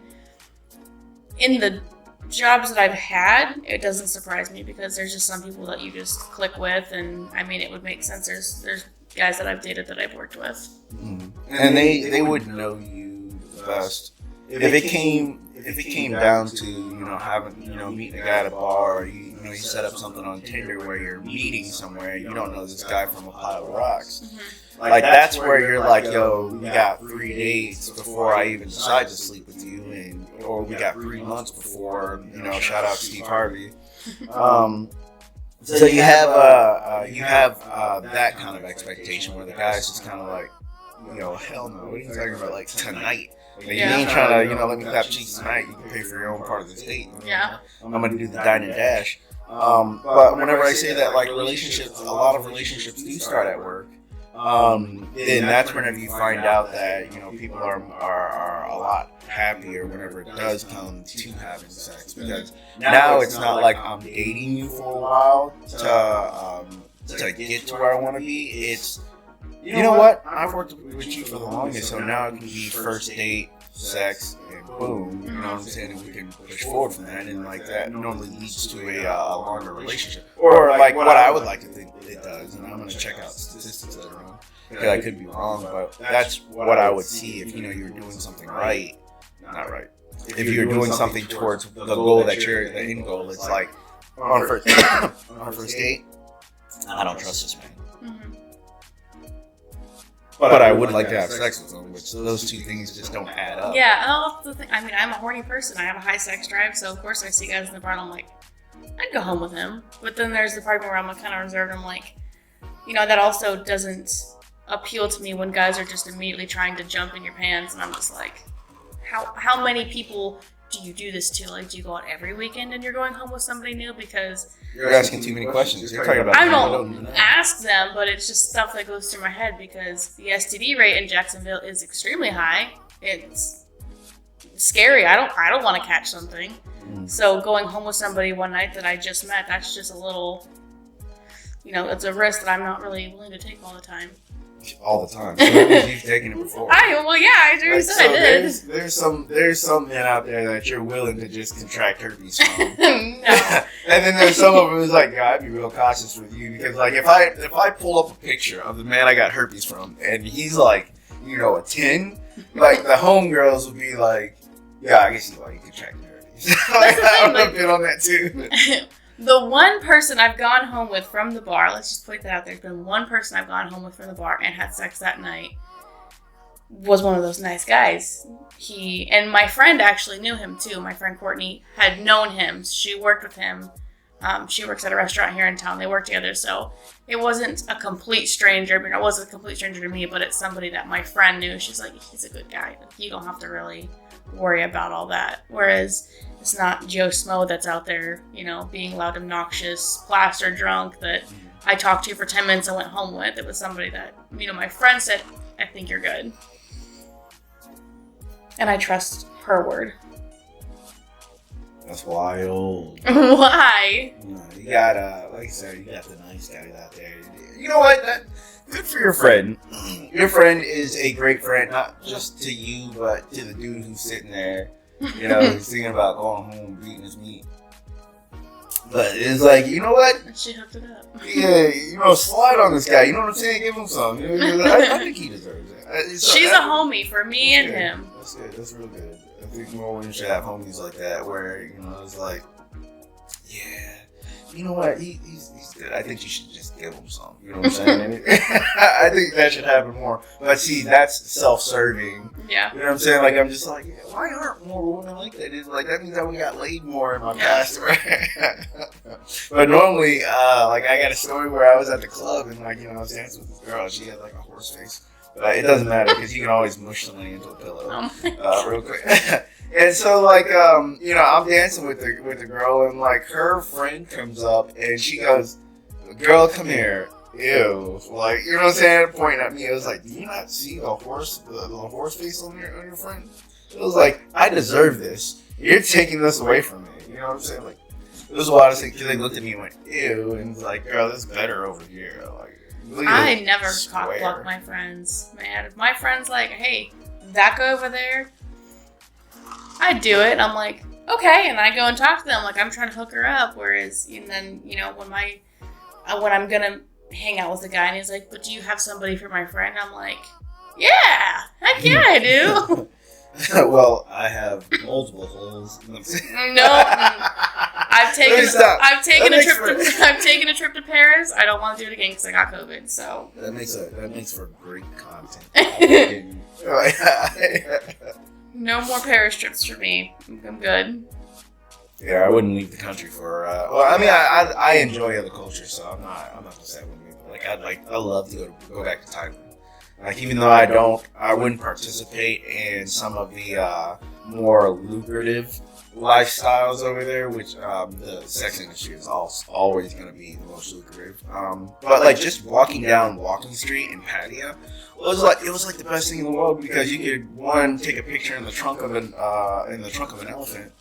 in the jobs that I've had, it doesn't surprise me because there's just some people that you just click with, and I mean, it would make sense. There's guys that I've dated that I've worked with, and they would know you the best if it came down to having meeting a guy at a bar, or you set up something on Tinder where you're meeting somewhere, you don't know this guy from a pile of rocks. Like that's where you're like, yo, we got 3 days before I even decide to sleep with you, or we got 3 months before, shout out Steve Harvey. So you have that kind of expectation where the guy's just kind of like, hell no, what are you talking about? Like tonight. Like, you ain't trying to, let me clap cheeks tonight. You can pay for your own part of the date. Yeah. I'm going to do the dine and dash. But whenever I say that, like, relationships, a lot of relationships do start at work. Then that's whenever you find out that, people are a lot happier whenever it does come to having sex. Because now it's not like I'm dating you for a while to get to where I want to be. It's, you know what? I've worked with you for the longest, so now it can be first date, sex, and boom. You know what I'm saying? And we can push forward from that, and like that normally leads to a longer relationship, or like what I would like to think it does. And I'm gonna check out statistics later on because I could be wrong, but that's what I would see if you're doing something right, not right. If you're doing something towards the goal the end goal, it's like on a first date, I don't trust this man. But I would like to have sex with them, which those two things just don't add up. Yeah, that's the thing. I mean, I'm a horny person. I have a high sex drive, so of course I see guys in the bar and I'm like, I'd go home with him. But then there's the part where I'm kind of reserved. I'm like, that also doesn't appeal to me when guys are just immediately trying to jump in your pants, and I'm just like, how many people do you do this to? Like, do you go out every weekend and you're going home with somebody new? Because you're asking too many questions. You're talking about I don't ask them, but it's just stuff that goes through my head because the STD rate in Jacksonville is extremely high. It's scary. I don't want to catch something. So going home with somebody one night that I just met, that's just a little, it's a risk that I'm not really willing to take all the time. All the time. So you've taken it before. I already said I did. There's some men out there that you're willing to just contract herpes from. No. And then there's some of them who's like, I'd be real cautious with you because like if I pull up a picture of the man I got herpes from and he's like, a 10, like the homegirls would be like, yeah, I guess you contract herpes. I've been on that too. The one person I've gone home with from the bar, let's just put that out there, there's been one person I've gone home with from the bar and had sex that night, was one of those nice guys. And my friend actually knew him too. My friend Courtney had known him. She worked with him. She works at a restaurant here in town. They work together. So it wasn't a complete stranger. I mean, it wasn't a complete stranger to me, but it's somebody that my friend knew. She's like, he's a good guy. You don't have to really worry about all that. Whereas it's not Joe Smo that's out there, being loud, obnoxious, plaster drunk that I talked to for 10 minutes and went home with. It was somebody that, my friend said, I think you're good. And I trust her word. That's wild. Why? You got, like I said, you got the nice guys out there. You know what? Good for your friend. Your friend is a great friend, not just to you, but to the dude who's sitting there. He's thinking about going home and beating his meat. But it's like, you know what? She hooked it up. Yeah, you know, slide on this guy. You know what I'm saying? Give him some. You know, I think he deserves it. She's a homie for me and him. That's good. That's real good. I think more women should have homies like that, where you know it's like, yeah, you know what? He's good. I think you should just give him some. You know what I'm saying? I think that should happen more. But see, that's self-serving. Yeah. You know what I'm saying? Like I'm just like, yeah, why aren't more women like that? It's like that means that we got laid more in my past, right? But normally, like I got a story where I was at the club and like, you know, I was dancing with this girl. She had like a horse face. But it doesn't matter because you can always mush somebody into a pillow real quick. And so like, you know, I'm dancing with the girl and like her friend comes up and she goes, "Girl, come here." Ew. Like, you know what I'm saying? Pointing at me. It was like, do you not see the horse face on your friend? It was like, I deserve this. You're taking this away from me. You know what I'm saying? Like, it was a lot of things because they looked at me and went, ew. And it's like, girl, that's better over here. Like, I never cock block my friends. Man, if my friend's like, hey, that guy over there, I do it. I'm like, okay. And I go and talk to them like I'm trying to hook her up. Whereas, and then, you know, when I'm going to hang out with a guy and he's like, but do you have somebody for my friend? I'm like, yeah, heck yeah, I do. Well, I have multiple holes. No, I've taken a trip to Paris. I don't want to do it again because I got COVID. So that makes for great content. No more Paris trips for me. I'm good. Yeah, I wouldn't leave the country for. Well, I mean, I enjoy other cultures, so I'm not gonna say I wouldn't leave. Like, I love to go back to Thailand. Like, even though I wouldn't participate in some of the more lucrative lifestyles over there, which the sex industry is always going to be the most lucrative. But like just walking down Walking Street in Pattaya was like the best thing in the world because you could take a picture in the trunk of an elephant.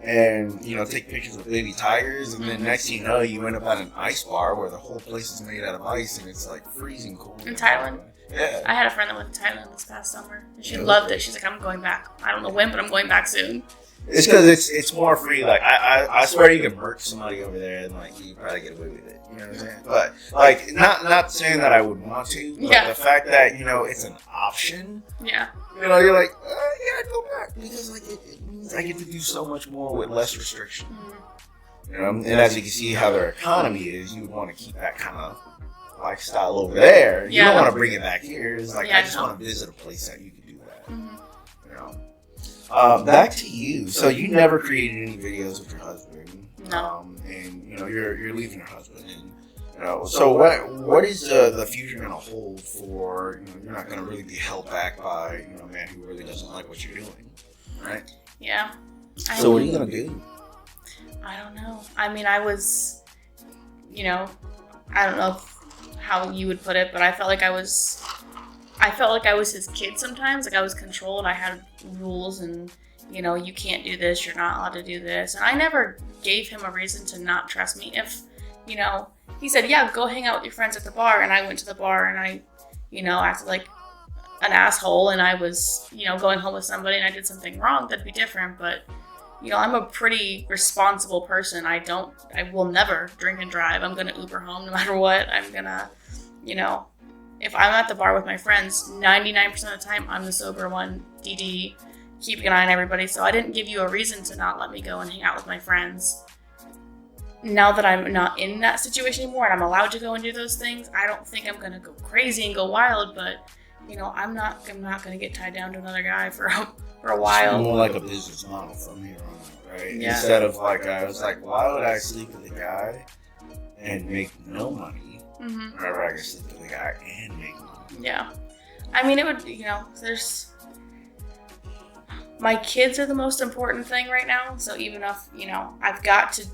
And, you know, take pictures of baby tigers, and then next thing you know, you end up at an ice bar where the whole place is made out of ice, and it's like freezing cold. In Thailand? Yeah. I had a friend that went to Thailand this past summer, and she loved it. She's like, I'm going back. I don't know when, but I'm going back soon. It's because it's more free. Like, I swear you can murk somebody over there, and, like, you probably get away with it. You know what I'm saying? But, like, not saying that I would want to, but the fact that, you know, it's an option. Yeah. You know, you're like, yeah, I'd go back. Because, like, it means I get to do so much more with less restriction. Mm-hmm. You know, and as you can see how their economy is, you would want to keep that kind of lifestyle over there. You don't want to bring it back here. It's like, I just want to visit a place that you can do that. Mm-hmm. You know? Back to you. So you never created any videos with your husband. No. And, you know, you're leaving your husband. And, you know, so what is the future going to hold for, you know, you're not going to really be held back by, you know, a man who really doesn't like what you're doing, right? Yeah. So what are you going to do? I don't know. I mean, I was, you know, I don't know how you would put it, but I felt like I was his kid sometimes. Like I was controlled. I had rules and, you know, you can't do this. You're not allowed to do this. And I never gave him a reason to not trust me. If, you know, he said, yeah, go hang out with your friends at the bar. And I went to the bar and I, you know, acted like an asshole and I was, you know, going home with somebody and I did something wrong, that'd be different. But, you know, I'm a pretty responsible person. I will never drink and drive. I'm going to Uber home no matter what. I'm going to, you know, if I'm at the bar with my friends, 99% of the time, I'm the sober one, DD, keeping an eye on everybody. So I didn't give you a reason to not let me go and hang out with my friends. Now that I'm not in that situation anymore and I'm allowed to go and do those things, I don't think I'm going to go crazy and go wild, but, you know, I'm not going to get tied down to another guy for a while. It's more like a business model from here on out, right? Yeah. Instead of like, I was like, why would I sleep with a guy and make no money? Mm-hmm. Or I could sleep with a guy and make money. Yeah. I mean, it would, you know, my kids are the most important thing right now. So even if, you know, I've got to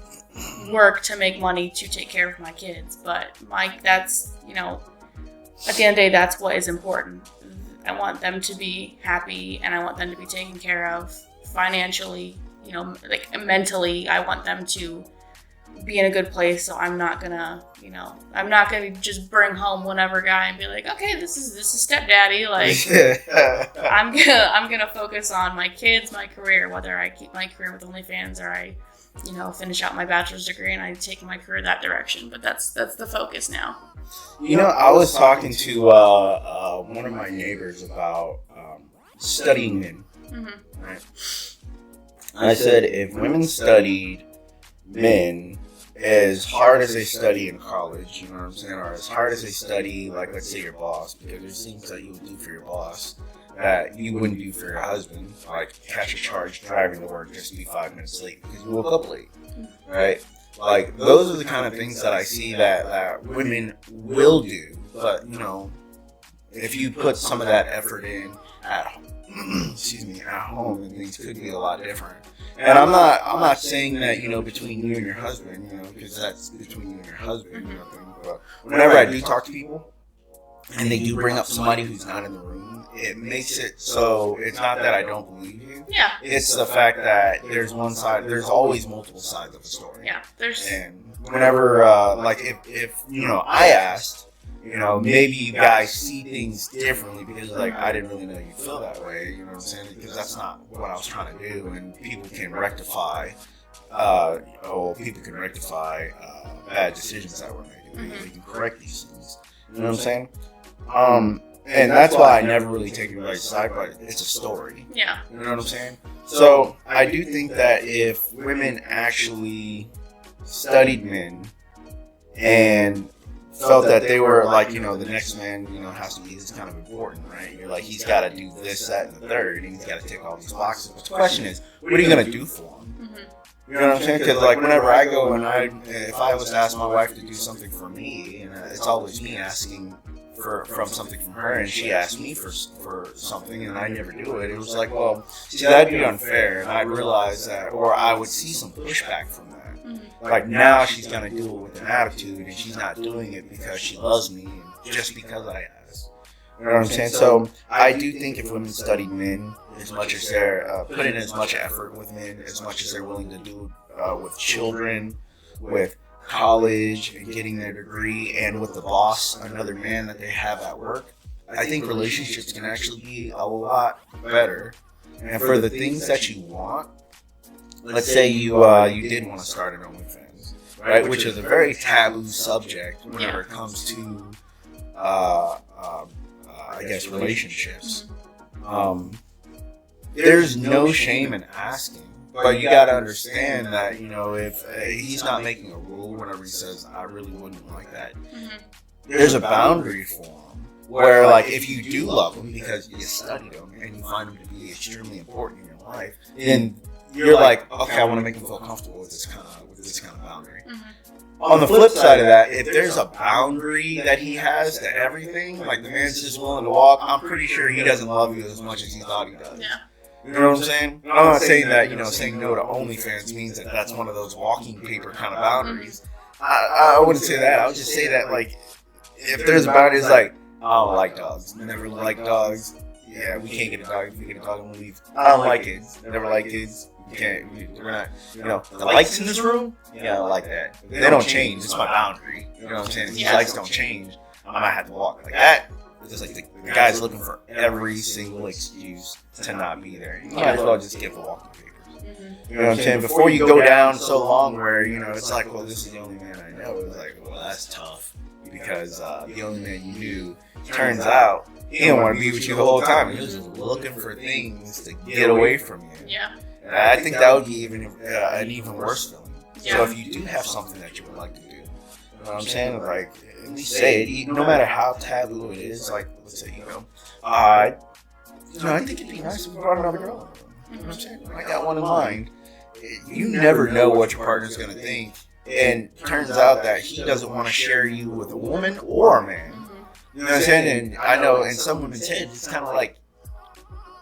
work to make money to take care of my kids, but that's, you know, at the end of the day, that's what is important. I want them to be happy and I want them to be taken care of financially, you know, like mentally. I want them to be in a good place. So I'm not gonna just bring home whatever guy and be like, okay, this is stepdaddy. Like, I'm gonna focus on my kids, my career, whether I keep my career with OnlyFans or I finish out my bachelor's degree and I take my career that direction. But that's the focus now. I was talking to one of my neighbors about studying men. Mm-hmm. Right? I said if women studied men as hard as they study in college, you know what I'm saying, or as hard as they study, like, let's say your boss, because there's things that you would do for your boss that you wouldn't do for your husband, like catch a charge driving to work just to be 5 minutes late because you woke up late, right? Like, those are the kind of things that I see that women will do, but, if you put some of that effort in at home, then things could be a lot different. And I'm not saying that, between you and your husband, because that's between you and your husband, but whenever I do talk to people, and they do bring up somebody who's not in the room, it makes it so it's not that I don't believe you. Yeah. It's the fact that there's always multiple sides of the story. Yeah. And whenever, if I asked, maybe you guys see things differently because, I didn't really know you feel that way, you know what I'm saying? Because that's not what I was trying to do, and people can rectify, bad decisions that we're making. They can correct these things, you know what I'm saying? And that's why I never really take anybody's side, but it's a story. Yeah. You know what I'm saying? So I do think that if women actually studied men and felt that they were the next man, has to be this kind of important, right? You're like, he's got to do this, that, and the third, and he's got to tick all these boxes. But the question is, what are you going to do for him? You know what I'm saying? Because whenever I go if I was to ask my wife to do something for me, and it's always me asking from something from her, and she asked me for something, and I never do it. It was like, well, see, that'd be unfair, and I'd realize that, or I would see some pushback from that. Like, now she's gonna do it with an attitude, and she's not doing it because she loves me, and just because I asked. You know what I'm saying? So I do think if women studied men as much as they're put in as much effort with men, as much as they're willing to do with children, with college and getting their degree, and with the boss, another man that they have at work, I think relationships can actually be a lot better. And for the things that you want, let's say you did want to start an OnlyFans, right? Which is a very taboo subject whenever it comes to, I guess, relationships. There's no shame in asking. But you got to understand that, if he's not making a rule whenever he says, I really wouldn't like that, there's a boundary for him where, if you do love him because you studied him and you find him to be extremely important in your life, then you're like, okay, I want to make him feel comfortable with this kind of boundary. On the flip side of that, if there's a boundary that he has to everything, the man's just willing to walk, I'm pretty sure he doesn't love you as much as he thought he does. Yeah. You know what I'm saying? I'm not saying that, saying no to OnlyFans means that that's one of those walking paper kind of boundaries. I wouldn't say that. I would just say that, if there's boundaries I don't like dogs. Never like dogs. Yeah, we can't get a dog. If we get a dog, we'll leave. I don't like kids. Never like kids. We can't. We're not, the lights in this room, I like that. They don't change. It's my boundary. You know what I'm saying? These lights don't change. I might have to walk like that. It's the guy's looking for every single excuse to not be there. You might as well just give the walking papers. You know what I'm saying? Before you go down so long where, it's like, well, this is the only man I know. It's like, well, that's tough. Because the only man you knew, turns out, he didn't want to be with you the whole time. He was just looking for things to get away from you. Yeah. And I think that would be an even worse feeling. Yeah. So if you do have something that you would like to do, you know what I'm saying? At least say it, no matter how taboo it is. Let's say, I think it'd be nice if we brought another girl in. You know what I'm saying? I got one in mind. You never know what your partner's going to think. And it turns out that he doesn't want to share you with a woman or a man. You know what I'm saying? And I know in some women's heads, it's kind of like,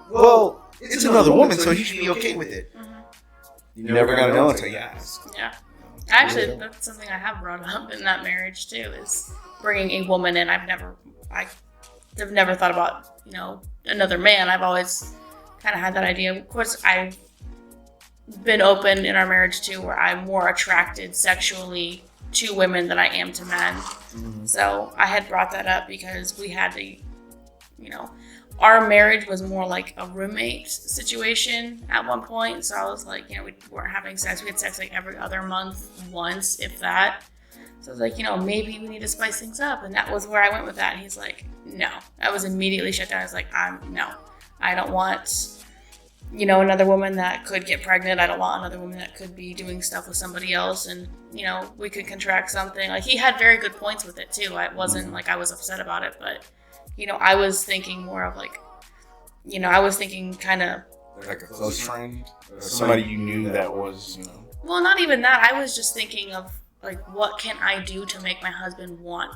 well, it's another woman, so he should be okay with it. You're never going to know until you ask. Yeah. Actually, that's something I have brought up in that marriage too, is bringing a woman in. I've never thought about, another man. I've always kind of had that idea. Of course, I've been open in our marriage too, where I'm more attracted sexually to women than I am to men. So I had brought that up because we had to, our marriage was more like a roommate situation at one point. So I was like, we weren't having sex. We had sex like every other month, once, if that. So I was like, maybe we need to spice things up. And that was where I went with that. And he's like, no. I was immediately shut down. I was like, no. I don't want, another woman that could get pregnant. I don't want another woman that could be doing stuff with somebody else. And, we could contract something. Like, he had very good points with it, too. It wasn't like I was upset about it. But, I was thinking more of like, I was thinking kind of. Like a close friend? Somebody you knew that was, Well, not even that. I was just thinking of, like, what can I do to make my husband want,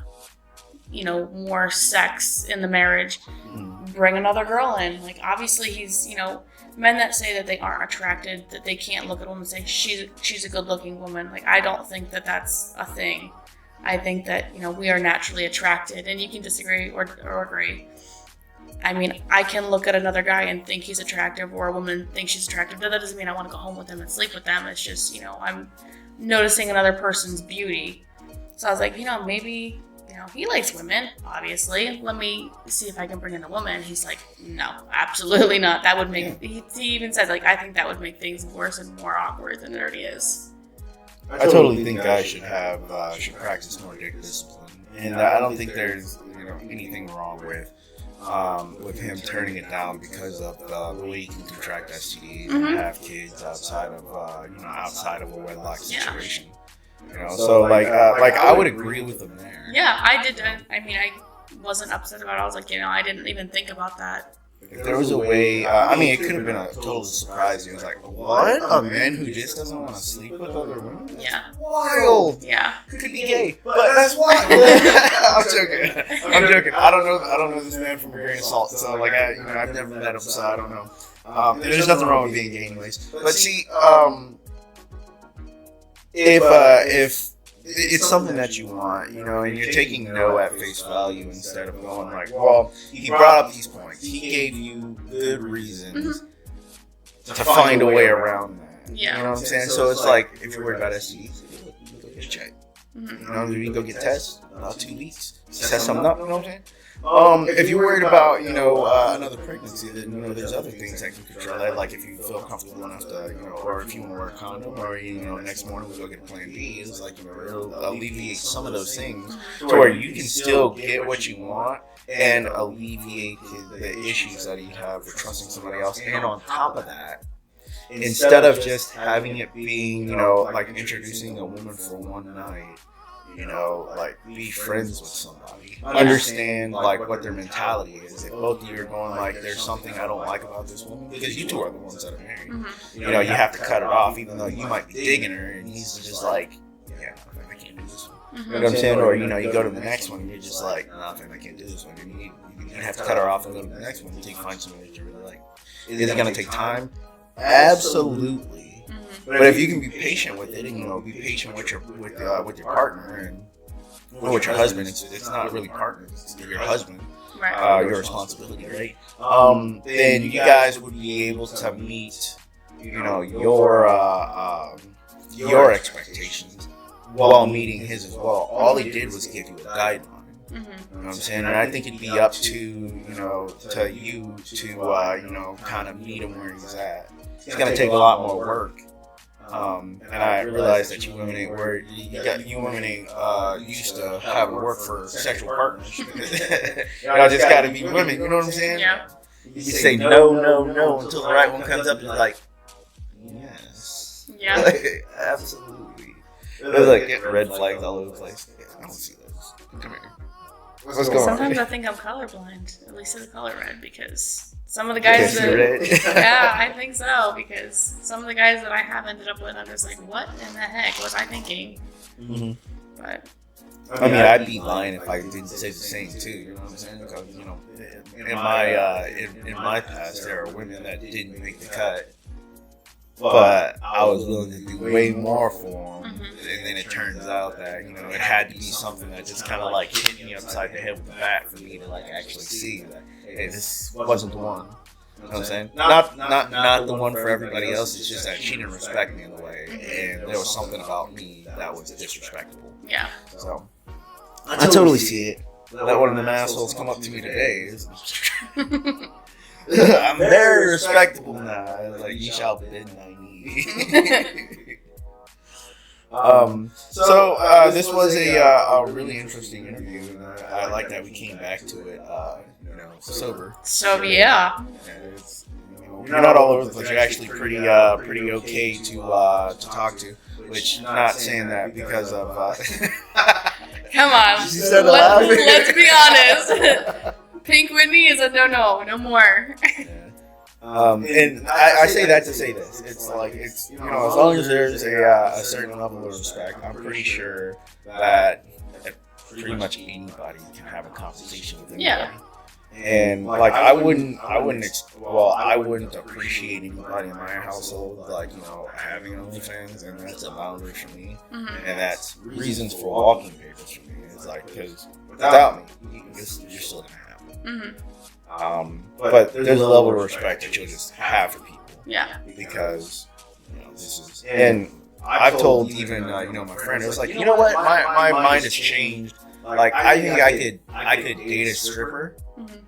more sex in the marriage? Bring another girl in. Like, obviously he's, men that say that they aren't attracted, that they can't look at a woman and say, she's a good looking woman. Like, I don't think that that's a thing. I think that, we are naturally attracted, and you can disagree or agree. I mean, I can look at another guy and think he's attractive, or a woman thinks she's attractive, but that doesn't mean I want to go home with them and sleep with them. It's just, I'm noticing another person's beauty. So I was like, maybe, he likes women, obviously. Let me see if I can bring in a woman. He's like, no, absolutely not. That would make, he even said, like, I think that would make things worse and more awkward than it already is. I totally think guys should practice more discipline. And I don't think there's, anything wrong with him turning it down because of the way he can contract STDs and have kids outside of a wedlock situation. So I would agree with him there. Yeah, I did. I mean, I wasn't upset about it. I was like, I didn't even think about that. If there was a way, it could have been a total surprise. He was like, what? A man who just doesn't want to sleep with other women? Yeah. Wild. Yeah. Could be gay, but that's wild. I'm joking. I don't know this man from a grain of salt. So I've never met him, so I don't know. There's nothing wrong with being gay anyways. But see, if it's something that you want, and you're taking no at face value instead of going like, well, he brought up these points. He gave you good reasons to find a way around that. Yeah. You know what I'm saying? So it's like, if you're worried about STDs, go get a check. You can go get tests about 2 weeks. Set something up, you know what I'm saying? If you're worried about, another pregnancy, then, there's other things that can control that. Like if you feel comfortable enough to, or if you want to wear a condom, or, next morning we go get a plan B, it's like, it'll alleviate some of those things to where you can still get what you want and alleviate the issues that you have with trusting somebody else. And on top of that, instead of just having it being, like introducing a woman for one night, be friends with somebody. Understand, what their mentality is. If both of you are going, there's something I don't like about this woman, because you two are the ones that are married. You have to cut it off, even though you might be digging her, and he's just like, yeah, I can't do this one. You know what I'm saying? Or, you go to the next one, and you're just like, nothing, I can't do this one. You have to cut her off and go to the next one until you find somebody that you really like. Is it going to take time? Absolutely. But if you can be patient with it, and be patient with your partner and with your husband, it's not really partner, it's your husband, right. Your responsibility, right? Then you guys would be able to meet, your expectations while meeting his as well. All he did was give you a guideline. You know what I'm saying? And I think it'd be up to you to kind of meet him where he's at. It's gonna take a lot more work. And I realize that you women ain't used to having work for sexual partners. Y'all just gotta be women, you know what I'm saying? Yeah. You say no until the right one comes up and you're like, yes. Yeah. Absolutely. There's red flags all over the place. I don't see those. Come here. What's going on? Sometimes I think I'm colorblind, at least to the color red, because some of the guys that I think so, because some of the guys that I have ended up with, I'm just like, what in the heck was I thinking? But I mean, I'd be lying if I didn't say the same too. You know what I'm saying? Because in my past, there are women that didn't make the cut, but I was willing to do way more for them. And then it turns out that it had to be something that just kind of hit me upside the head with the bat for me to actually see that, hey, this wasn't the one. You know what I'm saying? Not the one for everybody else. It's just that she didn't respect me in the way, and there was something about me that was disrespectful. yeah. So I totally see it. let one of them assholes come up to me today. I'm very respectable now. Like, ye shall bend thy knee. This was a really interesting interview, and I like that we came back to it, sober. So yeah. It's, you're not all over the place. You're actually pretty okay to talk to. Which, not saying that because of. Come on, let's be honest. Pink Whitney is a no more. And I say that to say this. It's like, it's, as long as there's a certain level of respect, I'm pretty sure that pretty much anybody can have a conversation with anybody. Yeah. And like, I wouldn't appreciate anybody in my household, like, having OnlyFans, and that's a boundary for me. Mm-hmm. And that's reasons for walking papers for me. It's like, because without me, you're still gonna have it. Mm-hmm. But there's a level of respect that you'll just have for people. Yeah. Because, this is, and I've told even, my friend, it was like, you know what, my mind has changed. Like, I think I could date a stripper. Mm-hmm.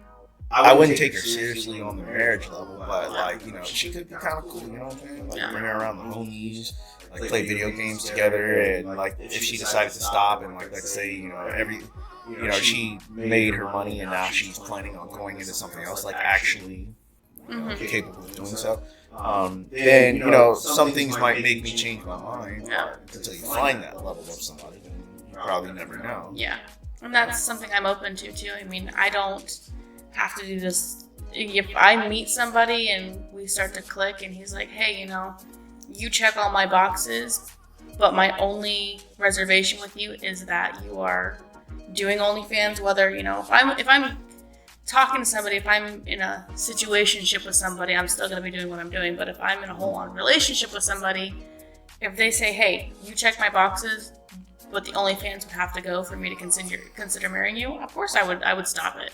I wouldn't take her seriously on the marriage level, but like, she could be kind of cool, you know what I'm saying? Like, bring her around the homies, like, play video games together, and like, if she decided to stop and like, let's say, she made her money and now she's planning on going into something else, like actually capable of doing so, then, some things might make me change my mind. Yeah. Until you find that level of somebody, then you probably never know. Yeah. And that's something I'm open to too. I mean, I don't have to do this. If I meet somebody and we start to click and he's like, hey, you check all my boxes, but my only reservation with you is that you are doing OnlyFans, whether, if I'm talking to somebody, if I'm in a situationship with somebody, I'm still going to be doing what I'm doing. But if I'm in a whole-on relationship with somebody, if they say, hey, you check my boxes, but the OnlyFans would have to go for me to consider marrying you, of course I would stop it.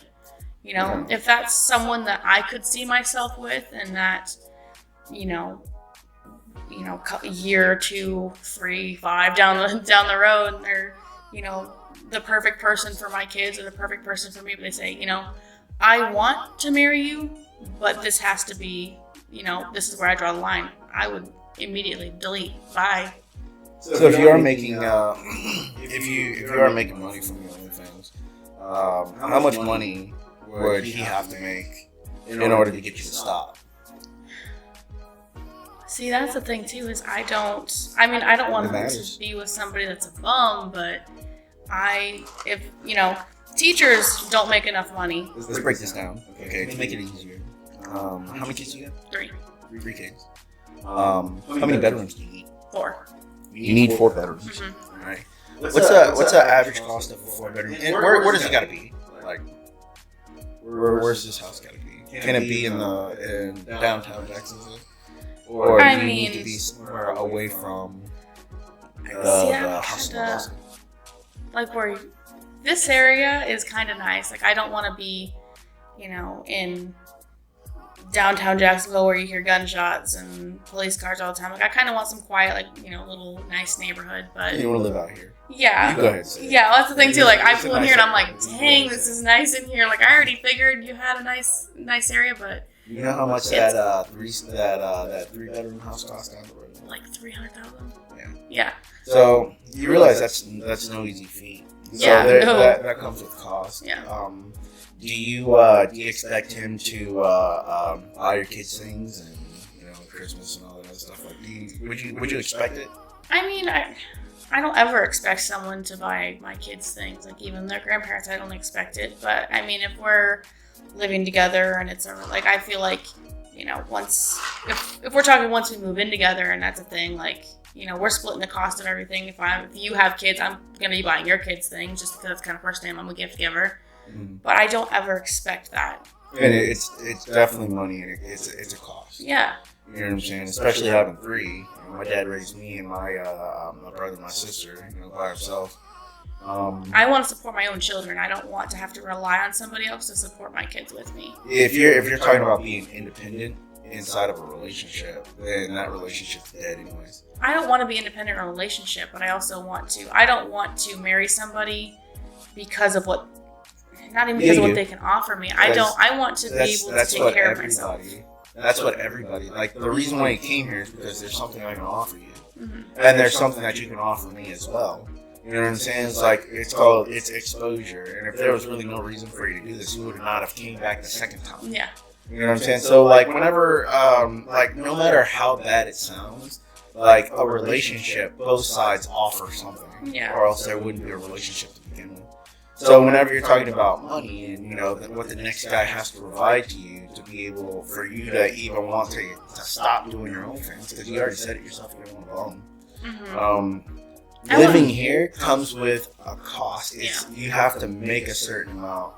If that's someone that I could see myself with, and that, a year, 2, 3, 5 down the road, and they're, the perfect person for my kids or the perfect person for me, but they say, I want to marry you, but this has to be, this is where I draw the line. I would immediately delete. Bye. So if you are making, if you are making money from your OnlyFans, how much money would he have to make in order to get you to stop? See, that's the thing too, is I don't want to be with somebody that's a bum, but teachers don't make enough money. Let's break this down, okay, to make it easier. How many kids do you have? 3. 3 kids. How many bedrooms do you need? 4. You need 4 bedrooms. Mm-hmm. All right. What's the average cost of a 4-bedroom? And where does it got to be? Like, where's this house got to be? Can it be in downtown Jacksonville, or do you need to be somewhere away from the hustle? Like, where this area is kind of nice. Like, I don't want to be, in downtown Jacksonville where you hear gunshots and police cars all the time. Like, I kind of want some quiet, like, little nice neighborhood. But you want to live out here? Yeah. You go ahead. Yeah, that's the thing too. Like, I pull in here and I'm like, dang, this is nice in here. Like, I already figured you had a nice area, but you know how much that 3-bedroom house costs down the road? Like $300,000. Yeah. Yeah. So you realize that's no easy feat. So that comes with cost. Yeah. Do you expect him to buy your kids things and Christmas and all that other stuff? Like, would you expect it? I mean, I don't ever expect someone to buy my kids things. Like, even their grandparents, I don't expect it. But I mean, if we're living together and it's I feel like, if we're talking once we move in together and that's a thing, like, we're splitting the cost of everything. If you have kids, I'm gonna be buying your kids things just because that's the kind of person I am. I'm a gift giver. Mm-hmm. But I don't ever expect that. And it's definitely money. It's a cost. Yeah. You know what I'm saying? Especially having 3. My dad raised me and my brother and my sister, by himself. I want to support my own children. I don't want to have to rely on somebody else to support my kids with me. If you're talking about being independent inside of a relationship, then that relationship's dead anyways. I don't want to be independent in a relationship, but I also I don't want to marry somebody because of what not even Yeah, because of you what do. they can offer me. That's- I want to be able to take care of myself. That's what everybody, like, the reason why you came here is because there's something I can offer you. Mm-hmm. And there's something that you can offer me as well. You know what I'm saying? It's like, it's exposure. And if there was really no reason for you to do this, you would not have came back the second time. Yeah. You know what I'm saying? So, like, whenever, like, no matter how bad it sounds, like, a relationship, both sides offer something. Yeah. Or else there wouldn't be a relationship to begin with. So whenever you're talking about money and, you know, what the next guy has to provide to you to be able, for you to even want to stop doing your OnlyFans, because you already said it yourself, you don't want to own. Mm-hmm. Living here comes with a cost. You have to make a certain amount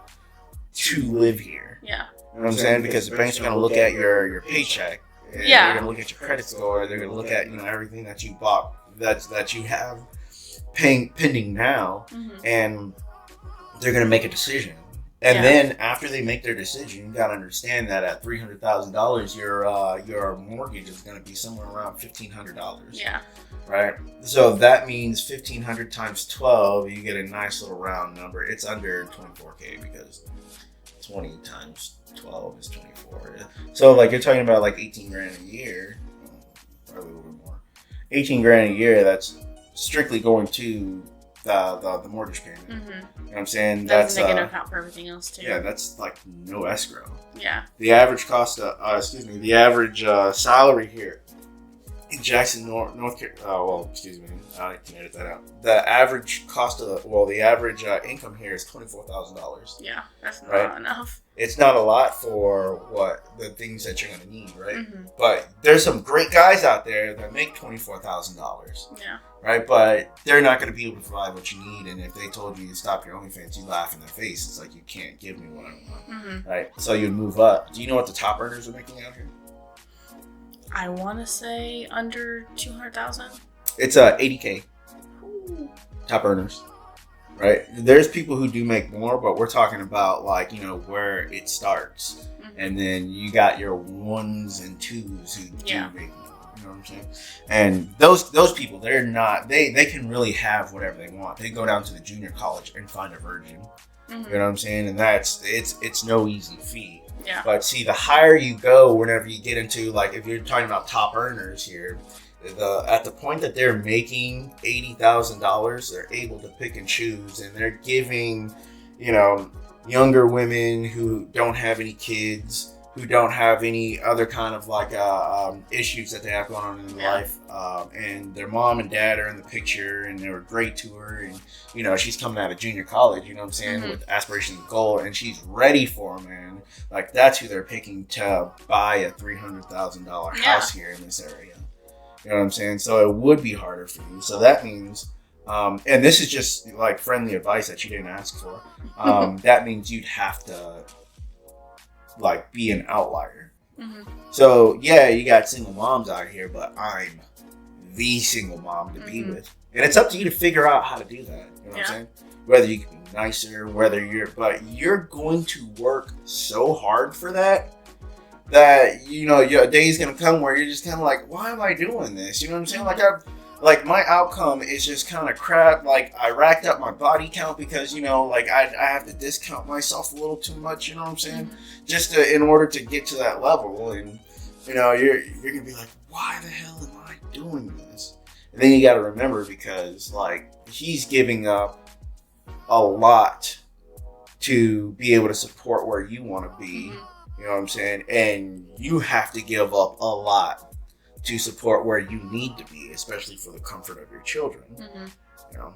to live here. Yeah. You know what I'm saying? Because the banks are going to look at your paycheck. And Yeah. They're going to look at your credit score. They're going to look at, you know, everything that you bought, that you have pending now. Mm-hmm. And they're going to make a decision. And then after they make their decision, you got to understand that at $300,000, your mortgage is going to be somewhere around $1,500. Yeah. Right? So that means 1,500 times 12, you get a nice little round number. It's under 24K because 20 times 12 is 24. So, like, you're talking about like 18 grand a year, probably a little bit more. 18 grand a year, that's strictly going to the mortgage payment. Mm-hmm. You know what I'm saying? That's That's taking into account for everything else too. yeah, that's like no escrow. Yeah. The average cost of, the average salary here in Jackson, North Carolina, I can edit that out. The average cost of, the average income here is $24,000. Yeah, that's not Right. enough. It's not a lot for the things that you're going to need, right? Mm-hmm. But there's some great guys out there that make $24,000. Yeah. Right, but they're not going to be able to provide what you need, and if they told you to stop your OnlyFans, you laugh in their face. It's like, you can't give me what I want, Mm-hmm. right? So you'd move up. Do you know what the top earners are making out here? I want to say under 200,000. It's 80K top earners, right? There's people who do make more, but we're talking about, like, you know, where it starts, and then you got your ones and twos who do make more. You know what I'm saying? And those people, they're not, they can really have whatever they want. They go down to the junior college and find a virgin. Mm-hmm. You know what I'm saying? And it's no easy feat. Yeah. But see, the higher you go, whenever you get into, like, if you're talking about top earners here, at the point that they're making $80,000, they're able to pick and choose, and they're giving, you know, younger women who don't have any kids, who don't have any other kind of, like, issues that they have going on in their life, and their mom and dad are in the picture, and they were great to her, and, you know, she's coming out of junior college, you know what I'm saying, with aspirations and goal, and she's ready for them, man. Like, that's who they're picking to buy a $300,000 house here in this area. You know what I'm saying? So it would be harder for you. So that means, and this is just, like, friendly advice that you didn't ask for, that means you'd have to, like, be an outlier. Mm-hmm. So yeah, you got single moms out here, but I'm the single mom to be with, and it's up to you to figure out how to do that. You know what I'm saying? Whether you can be nicer, but you're going to work so hard for that you know, your day's gonna come where you're just kind of like, why am I doing this? You know what I'm saying? Like my outcome is just kind of crap. Like, I racked up my body count because, you know, like, I have to discount myself a little too much, you know what I'm saying? Just in order to get to that level. And, you know, you're going to be like, why the hell am I doing this? And then you got to remember, because, like, he's giving up a lot to be able to support where you want to be. You know what I'm saying? And you have to give up a lot to support where you need to be, especially for the comfort of your children. You know,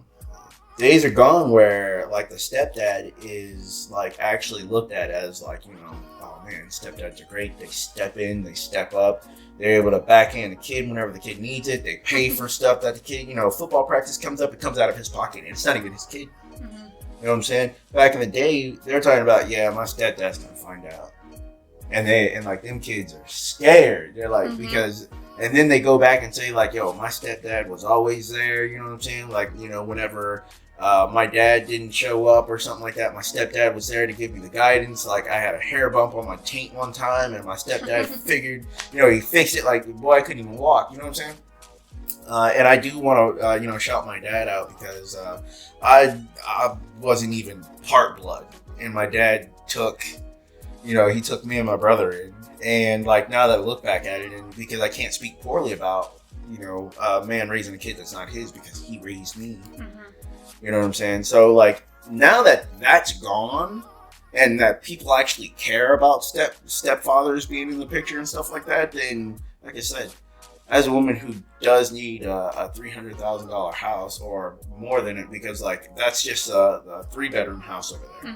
days are gone where, like, the stepdad is, like, actually looked at as, like, you know, oh man, stepdads are great. They step in, they step up. They're able to backhand the kid whenever the kid needs it. They pay for stuff that the kid, you know, football practice comes up, it comes out of his pocket, and it's not even his kid. You know what I'm saying? Back in the day, they're talking about, yeah, my stepdad's gonna find out. And like, them kids are scared. They're like, because, and then they go back and say, like, yo, my stepdad was always there. You know what I'm saying? Like, you know, whenever my dad didn't show up or something like that, my stepdad was there to give me the guidance. Like, I had a hair bump on my taint one time, and my stepdad figured, you know, he fixed it. Like, boy, I couldn't even walk. You know what I'm saying? And I do want to, you know, shout my dad out, because I wasn't even part blood. and my dad took, he took me and my brother in. And like now that I look back at it, and because I can't speak poorly about, a man raising a kid that's not his because he raised me. You know what I'm saying? So like now that that's gone, and that people actually care about stepfathers being in the picture and stuff like that, then like I said, as a woman who does need a $300,000 house or more than it, because like that's just a 3-bedroom house over there,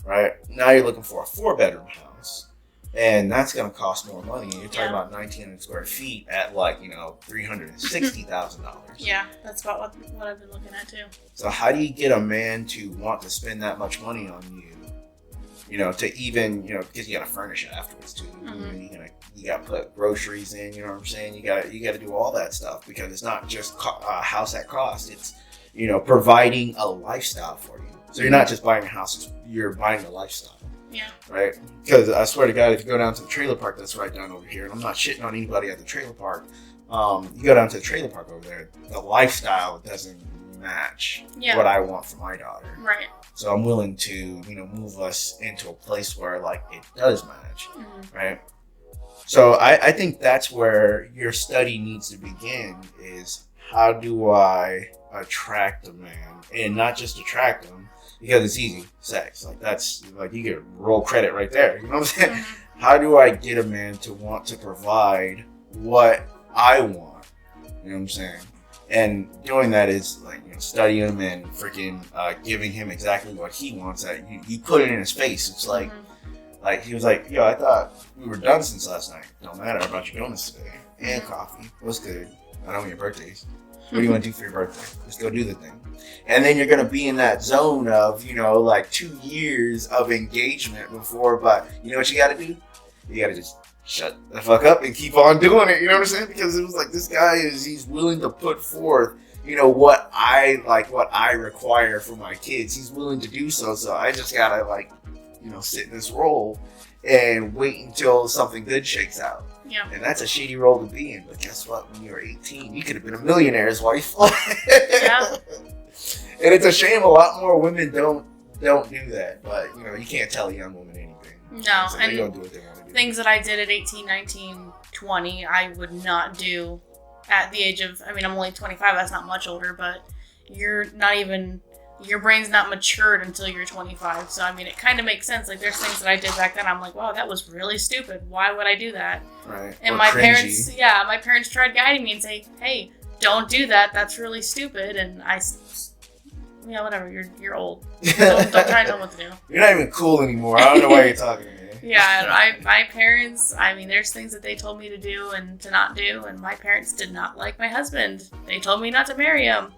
right? Now you're looking for a 4-bedroom house, and that's going to cost more money. You're talking about 1,900 square feet at like $360,000. Yeah, that's about what I've been looking at too. So how do you get a man to want to spend that much money on you? To even, because you got to furnish it afterwards too. You got to put groceries in. You know what I'm saying? You got to do all that stuff, because it's not just a house at cost. It's providing a lifestyle for you. So you're not just buying a house; you're buying a lifestyle. Yeah. Right. Because I swear to God, if you go down to the trailer park that's right down over here, and I'm not shitting on anybody at the trailer park, you go down to the trailer park over there, the lifestyle doesn't match what I want for my daughter. Right. So I'm willing to, move us into a place where like it does match, right? So I think that's where your study needs to begin, is how do I attract a man, and not just attract him because it's easy, sex. Like that's like you get roll credit right there. You know what I'm saying? How do I get a man to want to provide what I want? You know what I'm saying? And doing that is like studying him and freaking giving him exactly what he wants. That you put it in his face. It's like he was like, "Yo, I thought we were done since last night. Don't matter. I brought you donuts today and coffee. What's good? I know your birthdays. What do you want to do for your birthday? Let's go do the thing." And then you're gonna be in that zone of like 2 years of engagement before. But you know what you got to do? You got to just shut the fuck up and keep on doing it. You know what I'm saying? Because it was like, this guy he's willing to put forth, what I like, what I require for my kids. He's willing to do so. So I just gotta sit in this role and wait until something good shakes out. Yeah. And that's a shitty role to be in. But guess what? When you were 18, you could have been a millionaire's wife. Yeah. And it's a shame a lot more women don't do that. But you can't tell a young woman anything. No, so and they don't do what they want to do. Things that I did at 18, 19, 20, I would not do at the age of, I'm only 25, that's not much older, but your brain's not matured until you're 25. So, it kind of makes sense. Like, there's things that I did back then, I'm like, wow, that was really stupid. Why would I do that? Right. And or my cringy. parents tried guiding me and say, hey, don't do that. That's really stupid. And whatever, you're old. Don't try to tell them what to do. You're not even cool anymore. I don't know why you're talking to me. Yeah, my parents, there's things that they told me to do and to not do, and my parents did not like my husband. They told me not to marry him.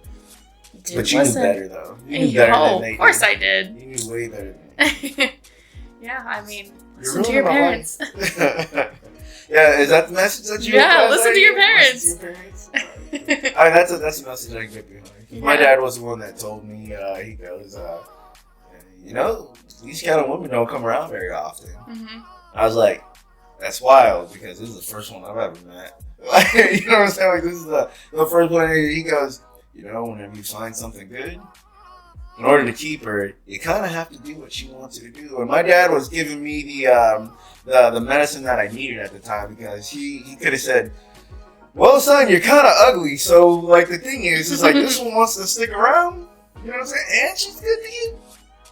But you knew better, though. You knew better than they did. Of course I did. You knew way better than they Yeah, listen to your parents. Yeah, is that the message that you listen to your parents. Listen to your parents? That's a message I can get behind. Yeah. My dad was the one that told me, he goes, these kind of women don't come around very often. I was like, that's wild, because this is the first one I've ever met. You know what I'm saying? Like, this is the first one. He goes, whenever you find something good, in order to keep her, you kind of have to do what she wants you to do. And my dad was giving me the medicine that I needed at the time, because he could have said, well, son, you're kind of ugly, so like the thing is like this one wants to stick around. You know what I'm saying? And she's good to you.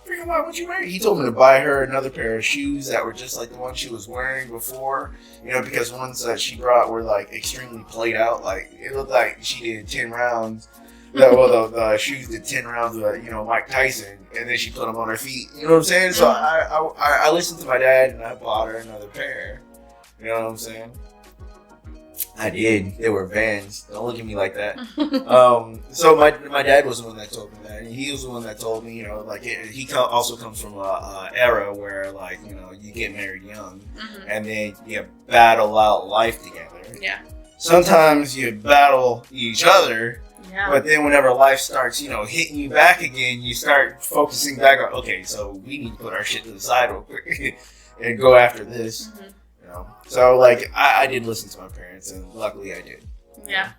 Freaking why would you marry? He told me to buy her another pair of shoes that were just like the ones she was wearing before. Because ones that she brought were like extremely played out. Like it looked like she did 10 rounds. The shoes did 10 rounds with Mike Tyson, and then she put them on her feet. You know what I'm saying? So I listened to my dad, and I bought her another pair. You know what I'm saying? I did. They were Vans. Don't look at me like that. So my dad was the one that told me that. And he was the one that told me, he also comes from a era where, you get married young, and then you battle out life together. Yeah. Sometimes you battle each other, yeah. But then whenever life starts, hitting you back again, you start focusing back on, okay, so we need to put our shit to the side real quick and go after this. So I did listen to my parents, and luckily I did. Yeah,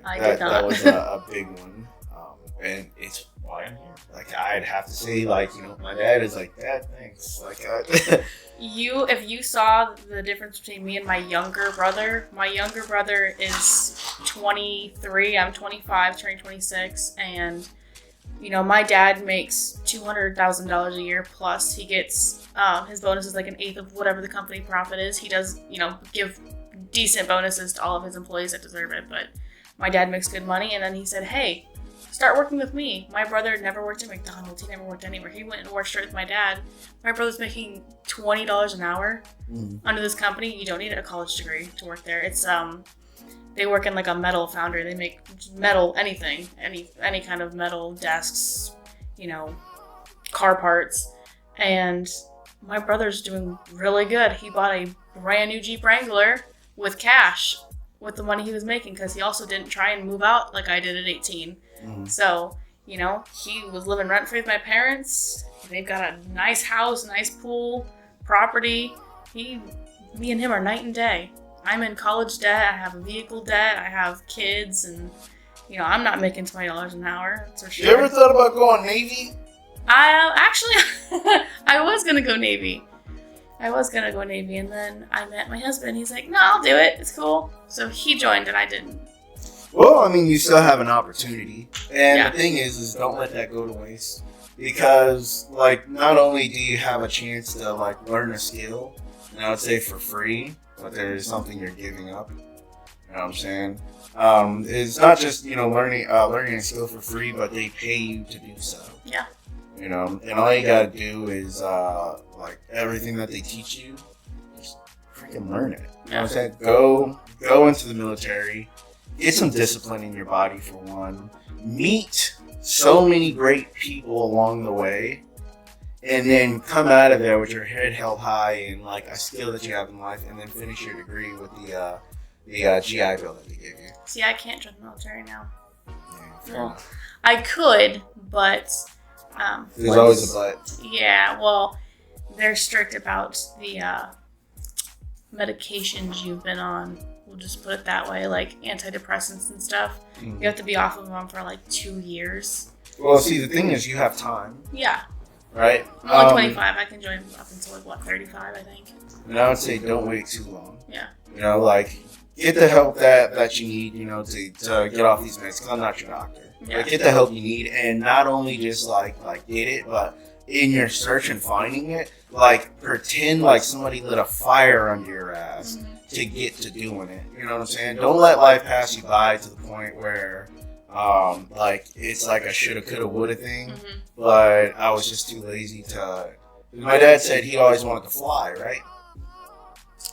Like, I did not. That was a big one. and it's why I'm here. Like, I'd have to say, like, you know, my dad is like, Dad, thanks. Like, If you saw the difference between me and my younger brother is 23, I'm 25, turning 26, and, you know, my dad makes $200,000 a year, plus he gets, his bonus is like an eighth of whatever the company profit is. He does, you know, give decent bonuses to all of his employees that deserve it, but my dad makes good money, and then he said, hey, start working with me. My brother never worked at McDonald's. He never worked anywhere. He went and worked straight with my dad. My brother's making $20 an hour under this company. You don't need a college degree to work there. It's they work in like a metal foundry. They make metal, anything, any kind of metal desks, you know, car parts. And my brother's doing really good. He bought a brand new Jeep Wrangler with cash with the money he was making, because he also didn't try and move out like I did at 18. So, you know, he was living rent-free with my parents. They've got a nice house, nice pool, property. Me and him are night and day. I'm in college debt. I have a vehicle debt. I have kids, and, you know, I'm not making $20 an hour. That's for sure. You ever thought about going Navy? I was gonna go Navy. And then I met my husband. He's like, no, I'll do it. It's cool. So he joined and I didn't. Well, I mean, you still have an opportunity. And the thing is don't let that go to waste. Because, like, not only do you have a chance to, like, learn a skill, and I would say for free, but there is something you're giving up. You know what I'm saying? It's not just, you know, learning a skill for free, but they pay you to do so. Yeah. You know, and all you gotta do is, like, everything that they teach you, just freaking learn it. You know what I'm saying? Go into the military, get some discipline in your body for one, meet so many great people along the way, and then come out of there with your head held high and, like, a skill that you have in life, and then finish your degree with the GI Bill that they give you. See, I can't join the military now. Yeah, Well, I could, but... there's always a but. Yeah, well, they're strict about the medications you've been on. We'll just put it that way, like antidepressants and stuff. You have to be off of them for like 2 years. Well, see, the thing is, you have time. Yeah. Right? I'm only 25. I can join up until, like, what, 35, I think. And I would say don't wait too long. Yeah. You know, like, get the help that you need, you know, to get off these meds, because I'm not your doctor. Yeah. Like, get the help you need, and not only just, like get it, but in your search and finding it, like, pretend like somebody lit a fire under your ass to get to doing it. You know what I'm saying? Don't let life pass you by to the point where, like, it's like a shoulda, coulda, woulda thing, but I was just too lazy to... My dad said he always wanted to fly, right?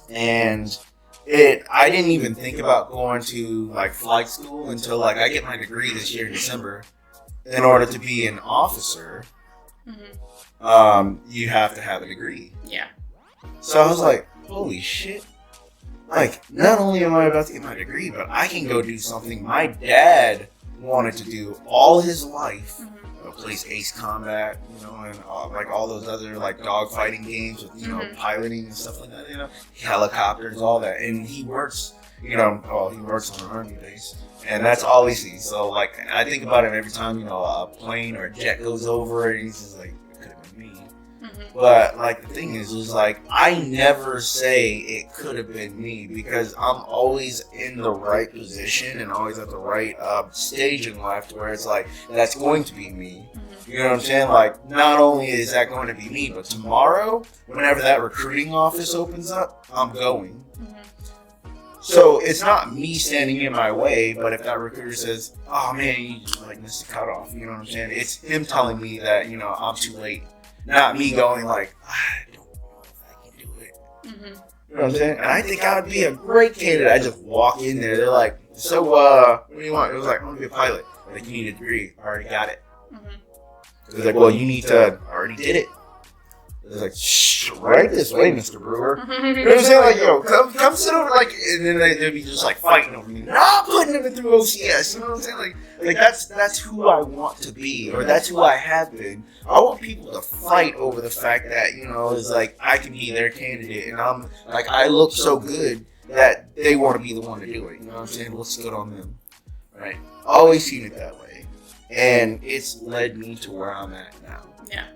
And I didn't even think about going to, like, flight school until, like, I get my degree this year in December. In order to be an officer, you have to have a degree. Yeah. So I was like, holy shit. Like, not only am I about to get my degree, but I can go do something my dad wanted to do all his life. Plays Ace Combat, you know, and like all those other, like, dogfighting games with, you know, piloting and stuff like that, you know, helicopters, all that. And he works, you know, he works on an army base, and that's all he sees. So, like, I think about him every time, you know, a plane or a jet goes over, and he's just like, it could have been me. But, like, the thing is like, I never say it could have been me, because I'm always in the right position and always at the right stage in life to where it's like, that's going to be me. You know what I'm saying? Like, not only is that going to be me, but tomorrow, whenever that recruiting office opens up, I'm going. So it's not me standing in my way, but if that recruiter says, oh man, you just, like, missed the cutoff, you know what I'm saying? It's him telling me that, you know, I'm too late. Not me going like, I don't know if I can do it. You know what I'm saying? And I think I would be a great candidate. I just walk in there. They're like, so, what do you want? It was like, I want to be a pilot. Like, you need a degree. I already got it. It was like, well, you need to, I already did it. It was like, shh, right this way, Mr. Brewer. You know what I'm saying? Like, yo, come sit over, like, and then they'd be just, like, fighting over me. Not putting them through OCS. You know what I'm saying? Like that's who I want to be, or that's who I have been. I want people to fight over the fact that, you know, it's like, I can be their candidate, and I'm, like, I look so good that they want to be the one to do it. You know what I'm saying? Looks good on them. Right? Always seen it that way. And it's led me to where I'm at now. Yeah.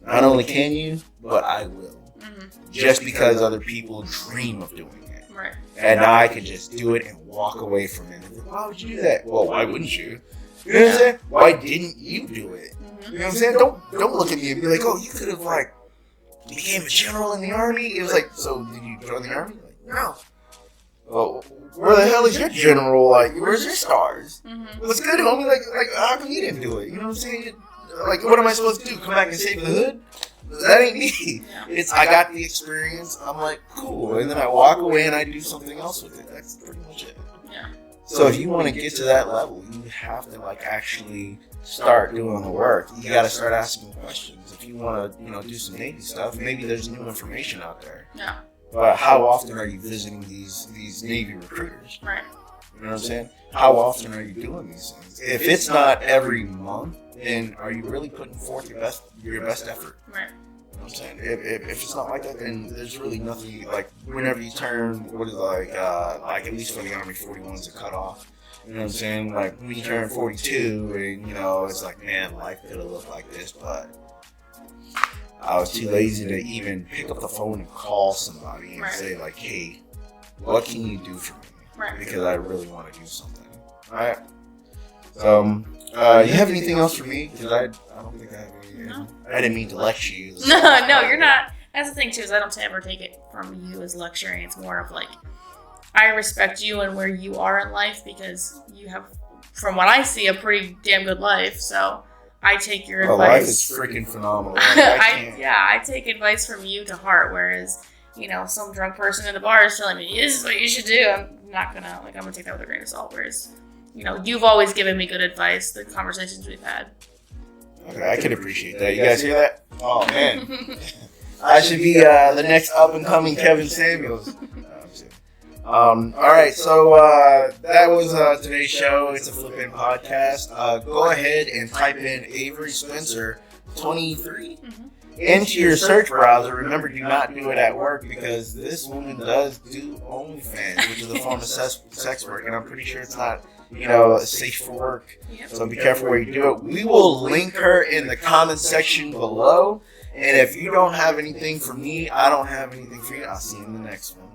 Not only can you, but I will. Mm-hmm. Just because other people dream of doing it. Right. And now I can just do it and walk away from it. Why would you do that? Well, why wouldn't you? You know what I'm saying? Why didn't you do it? Mm-hmm. You know what I'm saying? Don't look at me and be like, oh, you could have like became a general in the army. It was like, so did you join the army? Like, no. Well, where the hell is your general? Like, where's your stars? Mm-hmm. What's good, homie? Like, how come you didn't do it? You know what I'm saying? Like, what am I supposed to do? Come back and save the hood? That ain't me. Yeah. I got the experience. I'm like, cool. And then I walk away and I do something else with it. That's pretty much it. Yeah. So if you want to get to that level, you have to like actually start doing the work. You got to start asking questions. If you want to, do some Navy stuff, maybe there's new information out there. Yeah. But how often are you visiting these Navy recruiters? Right. You know what I'm saying? How often are you doing these things? If it's not every month, then are you really putting forth your best effort? Right. You know what I'm saying? If it's not like that, then there's really nothing. Like whenever you turn, what is it, like at least for the Army, 41 is a cutoff. You know what I'm saying? Like when you turn 42, and it's like, man, life could have looked like this, but I was too lazy to even pick up the phone and call somebody and say like, hey, what can you do for me? Right. Because I really want to do something. All right. So, you have anything else for me? Because I don't think I have any. No. I didn't mean to lecture you. No, you're not. That's the thing too, is I don't ever take it from you as lecturing. It's more of like, I respect you and where you are in life because you have, from what I see, a pretty damn good life. So I take your advice. Life is freaking phenomenal. I take advice from you to heart. Whereas, some drunk person in the bar is telling me, this is what you should do. I'm gonna take that with a grain of salt. Whereas, you've always given me good advice, the conversations we've had. Okay, I can appreciate that. You guys hear that? Oh, man. I should be the next up-and-coming Kevin Samuels. All right, so that was today's show. It's a Flippant podcast. Go ahead and type in Avery Spencer 23 into your search browser. Remember, do not do it at work because this woman does do OnlyFans, which is a form of sex work, and I'm pretty sure it's not safe for work. Yep. So be careful where you do it. We will link her in the comment section below. And if you don't have anything for me, I don't have anything for you. I'll see you in the next one.